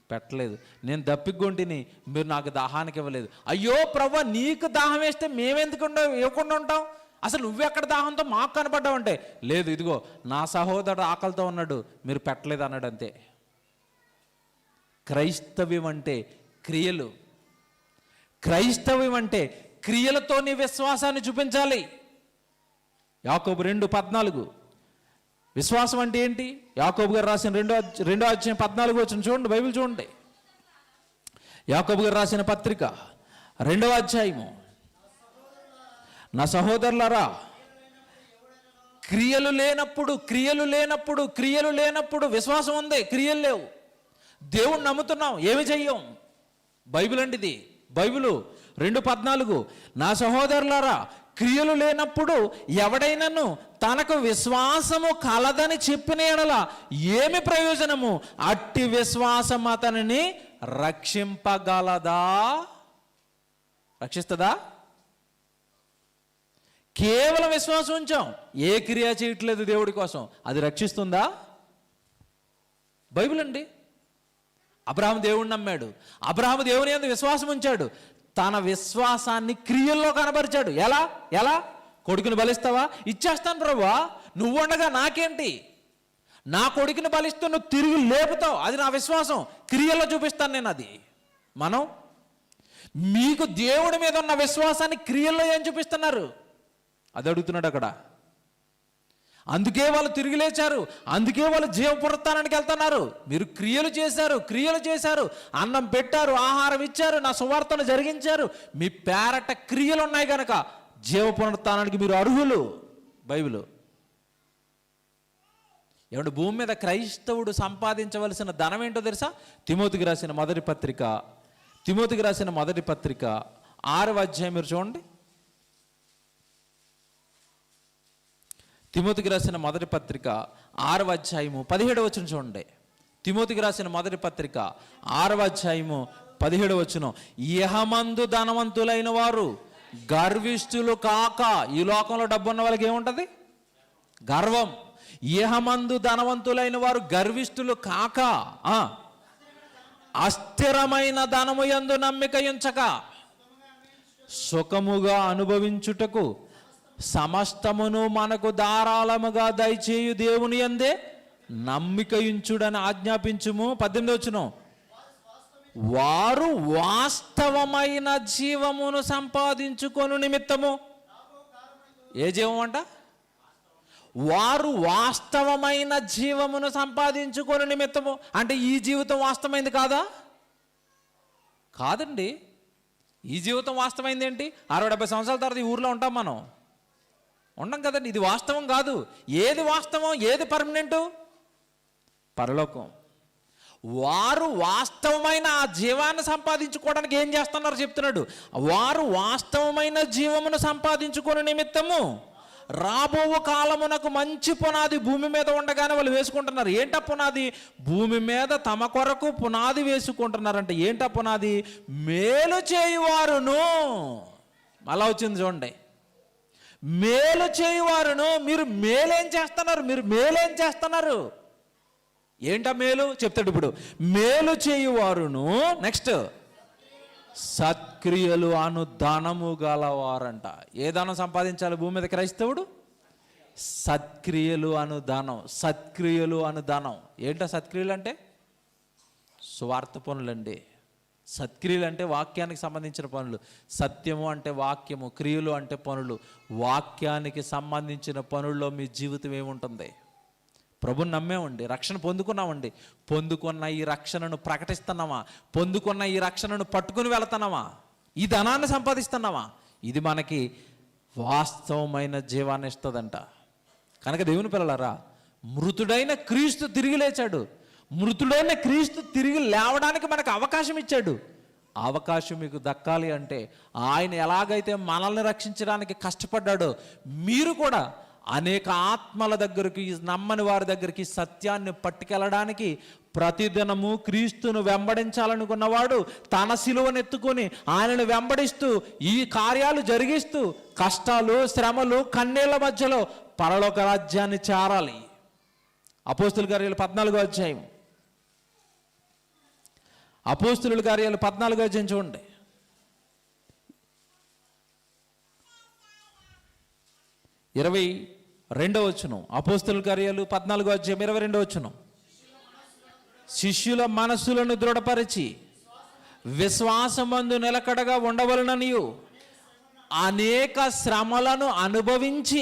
పెట్టలేదు. నేను దప్పికొంటిని, మీరు నాకు దాహానికి ఇవ్వలేదు. అయ్యో ప్రభువా, నీకు దాహం వేస్తే మేమెందుకు ఇవ్వకుండా ఉంటాం? అసలు నువ్వెక్కడ దాహంతో మాకు కనపడ్డావు అంటే, లేదు ఇదిగో నా సహోదరుడు ఆకలితో ఉన్నాడు, మీరు పెట్టలేదు అన్నాడు. అంతే. క్రైస్తవ్యం అంటే క్రియలు. క్రైస్తవ్యం అంటే క్రియలతో నీ విశ్వాసాన్ని చూపించాలి. యాకోబు 2:14. విశ్వాసం అంటే ఏంటి? యాకోబు గారు రాసిన 2వ అధ్యాయం 14 వచనం చూడండి, బైబిల్ చూడండి. యాకోబు గారు రాసిన పత్రిక 2వ అధ్యాయము. నా సహోదరులారా, క్రియలు లేనప్పుడు విశ్వాసం ఉంది, క్రియలు లేవు. దేవుణ్ణి నమ్ముతున్నాం, ఏమి చెయ్యం. బైబిల్ అండి ఇది, బైబిలు 2:14. నా సహోదరులారా, క్రియలు లేనప్పుడు ఎవడైనను తనకు విశ్వాసము కలదని చెప్పిన ఎడల ఏమి ప్రయోజనము? అట్టి విశ్వాసం అతనిని రక్షింపగలదా? రక్షిస్తుందా? కేవలం విశ్వాసం ఉంచాం, ఏ క్రియ చేయట్లేదు దేవుడి కోసం, అది రక్షిస్తుందా? బైబిల్ అండి. అబ్రహాము దేవుణ్ణి నమ్మాడు, అబ్రహాము దేవుని యందు విశ్వాసం ఉంచాడు, తన విశ్వాసాన్ని క్రియల్లో కనబరిచాడు. ఎలా? కొడుకుని బలిస్తావా? ఇచ్చేస్తాను ప్రభువా, నువ్వు ఉండగా నాకేంటి? నా కొడుకుని బలిస్తూ నువ్వు తిరిగి లేపుతావు, అది నా విశ్వాసం, క్రియల్లో చూపిస్తాను నేను. అది మనం మీకు దేవుడి మీద ఉన్న విశ్వాసాన్ని క్రియల్లో ఏం చూపిస్తున్నారు? అది అడుగుతున్నాడు అక్కడ. అందుకే వాళ్ళు తిరిగి లేచారు, అందుకే వాళ్ళు జీవ పునరుత్థానానికి వెళ్తున్నారు. మీరు క్రియలు చేశారు, అన్నం పెట్టారు, ఆహారం ఇచ్చారు, నా సువార్తను జరిగించారు, మీ పేరట క్రియలు ఉన్నాయి కనుక జీవ పునరుత్థానానికి మీరు అర్హులు. బైబిల్ ఏమంటే భూమి మీద క్రైస్తవుడు సంపాదించవలసిన ధనం ఏంటో తెలుసా? తిమోతికి రాసిన మొదటి పత్రిక 6వ అధ్యాయం మీరు చూడండి. తిమోతికి రాసిన మొదటి పత్రిక 6వ అధ్యాయము 17వ వచనం చూడండి. తిమోతికి రాసిన మొదటి పత్రిక 6వ అధ్యాయము 17వ వచనం. ఇహమందు ధనవంతులైన వారు గర్విష్ఠులు కాక. ఈ లోకంలో డబ్బు ఉన్న వాళ్ళకి ఏముంటుంది? గర్వం. ఇహమందు ధనవంతులైన వారు గర్విష్ఠులు కాక, అస్థిరమైన ధనము యందు నమ్మిక ఉంచక, సుఖముగా అనుభవించుటకు సమస్తమును మనకు ధారాళముగా దయచేయు దేవుని యందే నమ్మిక ఉంచుడని ఆజ్ఞాపించుము. 18వ వచనం. వారు వాస్తవమైన జీవమును సంపాదించుకొను నిమిత్తము. ఏ జీవం అంట? వారు వాస్తవమైన జీవమును సంపాదించుకొను నిమిత్తము. అంటే ఈ జీవితం వాస్తవమైంది కాదండి. ఈ జీవితం వాస్తవమైంది ఏంటి? 60-70 సంవత్సరాల తర్వాత ఈ ఊర్లో ఉంటాం, మనం ఉండం కదండి. ఇది వాస్తవం కాదు. ఏది వాస్తవం, ఏది పర్మనెంటు? పరలోకం. వారు వాస్తవమైన ఆ జీవాన్ని సంపాదించుకోవడానికి ఏం చేస్తున్నారు చెప్తున్నాడు. వారు వాస్తవమైన జీవమును సంపాదించుకునే నిమిత్తము రాబో కాలమునకు మంచి పునాది భూమి మీద ఉండగానే వాళ్ళు వేసుకుంటున్నారు. ఏంటా పునాది? భూమి మీద తమ కొరకు పునాది వేసుకుంటున్నారంటే ఏంటా పునాది? మేలు చేయువారును. అలా వచ్చింది చూడండి, మేలు చేయువారును. మీరు మేలేం చేస్తున్నారు? ఏంటా మేలు చెప్తాడు ఇప్పుడు. మేలు చేయువారును. నెక్స్ట్, సత్క్రియలు అను ధనము గలవారంట. ఏ ధనం సంపాదించాలి భూమి మీద క్రైస్తవుడు? సత్క్రియలు అను ధనం. ఏంటో సత్క్రియలు అంటే? స్వార్థ పనులండి. సత్క్రియలు అంటే వాక్యానికి సంబంధించిన పనులు. సత్యము అంటే వాక్యము, క్రియలు అంటే పనులు. వాక్యానికి సంబంధించిన పనుల్లో మీ జీవితం ఏముంటుంది? ప్రభుని నమ్మేమండి, రక్షణ పొందుకున్నామండి, పొందుకున్న ఈ రక్షణను ప్రకటిస్తున్నామా? పొందుకున్న ఈ రక్షణను పట్టుకుని వెళుతున్నామా? ఈ ధనాన్ని సంపాదిస్తున్నామా? ఇది మనకి వాస్తవమైన జీవాన్ని ఇస్తుందంట. కనుక దేవుని పిల్లలారా, మృతుడైన క్రీస్తు తిరిగి లేచాడు. మృతుడైన క్రీస్తు తిరిగి లేవడానికి మనకు అవకాశం ఇచ్చాడు. అవకాశం మీకు దక్కాలి అంటే ఆయన ఎలాగైతే మనల్ని రక్షించడానికి కష్టపడ్డాడో మీరు కూడా అనేక ఆత్మల దగ్గరికి, నమ్మని వారి దగ్గరికి సత్యాన్ని పట్టుకెళ్ళడానికి ప్రతిదినము క్రీస్తును వెంబడించాలనుకున్నవాడు తన సిలువను ఎత్తుకొని ఆయనను వెంబడిస్తూ ఈ కార్యాలు జరిగిస్తూ కష్టాలు, శ్రమలు, కన్నీళ్ల మధ్యలో పరలోక రాజ్యాన్ని చేరాలి. అపోస్తుల కార్యాలు 14వ అధ్యాయం, అపోస్తుల కార్యాలు 14వ అధ్యాయం చూడండి. 22వ వచనం. అపోస్తుల కార్యాలు 14వ అధ్యాయం 22వ వచనం. శిష్యుల మనస్సులను దృఢపరిచి విశ్వాసమందు నిలకడగా ఉండవలననియు అనేక శ్రమలను అనుభవించి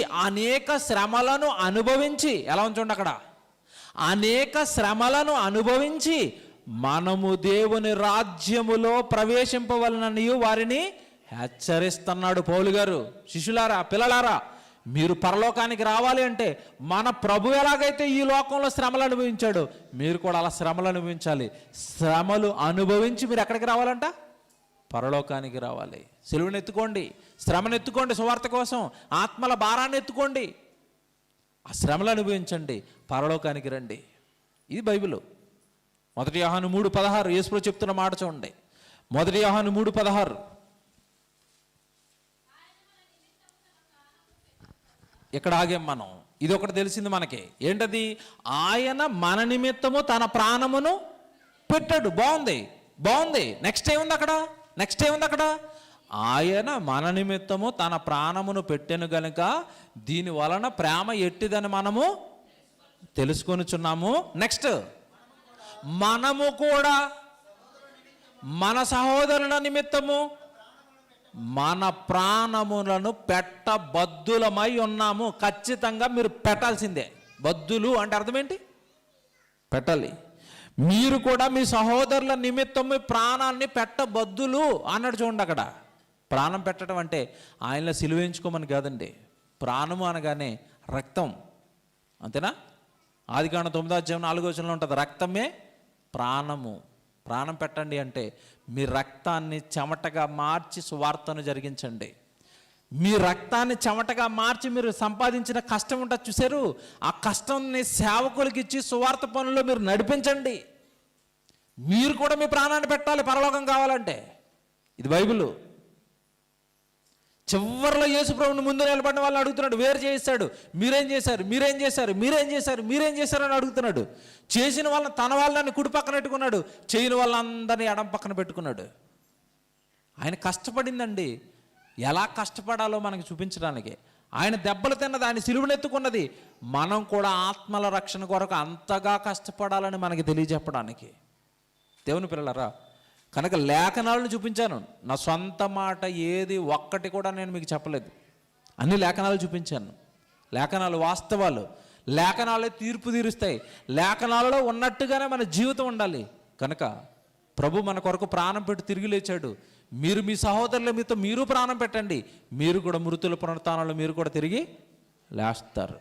ఎలా ఉంచండి అక్కడ, అనేక శ్రమలను అనుభవించి మనము దేవుని రాజ్యములో ప్రవేశింపవలననియు వారిని హెచ్చరిస్తున్నాడు పౌలు గారు. శిష్యులారా, పిల్లలారా, మీరు పరలోకానికి రావాలి అంటే మన ప్రభు ఎలాగైతే ఈ లోకంలో శ్రమలు అనుభవించాడో మీరు కూడా అలా శ్రమలు అనుభవించాలి. శ్రమలు అనుభవించి మీరు ఎక్కడికి రావాలంట? పరలోకానికి రావాలి. సిలువను ఎత్తుకోండి, శ్రమను ఎత్తుకోండి, సువార్త కోసం ఆత్మల భారాన్ని ఎత్తుకోండి, ఆ శ్రమలు అనుభవించండి, పరలోకానికి రండి. ఇది బైబిల్. 1 యోహాను 3:16 యేసుప్రభు చెప్తున్న మాట చూడండి. 1 యోహాను 3:16. ఇక్కడ ఆగాం మనం. ఇది ఒకటి తెలిసింది మనకి. ఏంటది? ఆయన మన నిమిత్తము తన ప్రాణమును పెట్టాడు. బాగుంది. నెక్స్ట్ ఏముంది అక్కడ? ఆయన మన నిమిత్తము తన ప్రాణమును పెట్టెను గనుక దీని వలన ప్రేమ ఎట్టిదని మనము తెలుసుకొనుచున్నాము. నెక్స్ట్, మనము కూడా మన సహోదరుల నిమిత్తము మన ప్రాణములను పెట్టబద్దులమై ఉన్నాము. ఖచ్చితంగా మీరు పెట్టాల్సిందే. బద్దులు అంటే అర్థం ఏంటి? పెట్టాలి. మీరు కూడా మీ సహోదరుల నిమిత్తం మీ ప్రాణాన్ని పెట్టబద్దులు అన్నాడు. చూడండి, అక్కడ ప్రాణం పెట్టడం అంటే ఆయనలో సిలువేయించుకోమని కాదండి. ప్రాణము అనగానే రక్తం, అంతేనా? ఆదికాండం 9వ అధ్యాయం 4వ వచనంలో ఉంటుంది, రక్తమే ప్రాణము. ప్రాణం పెట్టండి అంటే మీ రక్తాన్ని చెమటగా మార్చి సువార్తను జరిగించండి. మీ రక్తాన్ని చెమటగా మార్చి మీరు సంపాదించిన కష్టం ఉంటుంది చూశారు, ఆ కష్టాన్ని సేవకులకి ఇచ్చి సువార్త పనుల్లో మీరు నడిపించండి. మీరు కూడా మీ ప్రాణాన్ని పెట్టాలి పరలోకం కావాలంటే. ఇది బైబిల్. చివరిలో యేసుప్రభుని ముందు నిలబడిన వాళ్ళు అడుగుతున్నాడు, వేరు చేస్తాడు, మీరేం చేశారు అని అడుగుతున్నాడు. చేసిన వాళ్ళని తన వాళ్ళని కుడి పక్కన పెట్టుకున్నాడు, చేయని వాళ్ళందరినీ ఎడం పక్కన పెట్టుకున్నాడు. ఆయన కష్టపడిందండి. ఎలా కష్టపడాలో మనకి చూపించడానికి. ఆయన దెబ్బలు తిన్నది, ఆయన సిలువనెత్తుకున్నది మనం కూడా ఆత్మల రక్షణ కొరకు అంతగా కష్టపడాలని మనకి తెలియజెప్పడానికి. దేవుని పిల్లలారా, కనుక లేఖనాలను చూపించాను. నా సొంత మాట ఏది ఒక్కటి కూడా నేను మీకు చెప్పలేదు. అన్ని లేఖనాలు చూపించాను. లేఖనాలు వాస్తవాలు. లేఖనాలే తీర్పు తీరుస్తాయి. లేఖనాలలో ఉన్నట్టుగానే మన జీవితం ఉండాలి. కనుక ప్రభు మన కొరకు ప్రాణం పెట్టి తిరిగి లేచాడు. మీరు మీ సహోదరుల మీతో మీరు ప్రాణం పెట్టండి, మీరు కూడా మృతుల పునరుత్థానంలో మీరు కూడా తిరిగి లేస్తారు.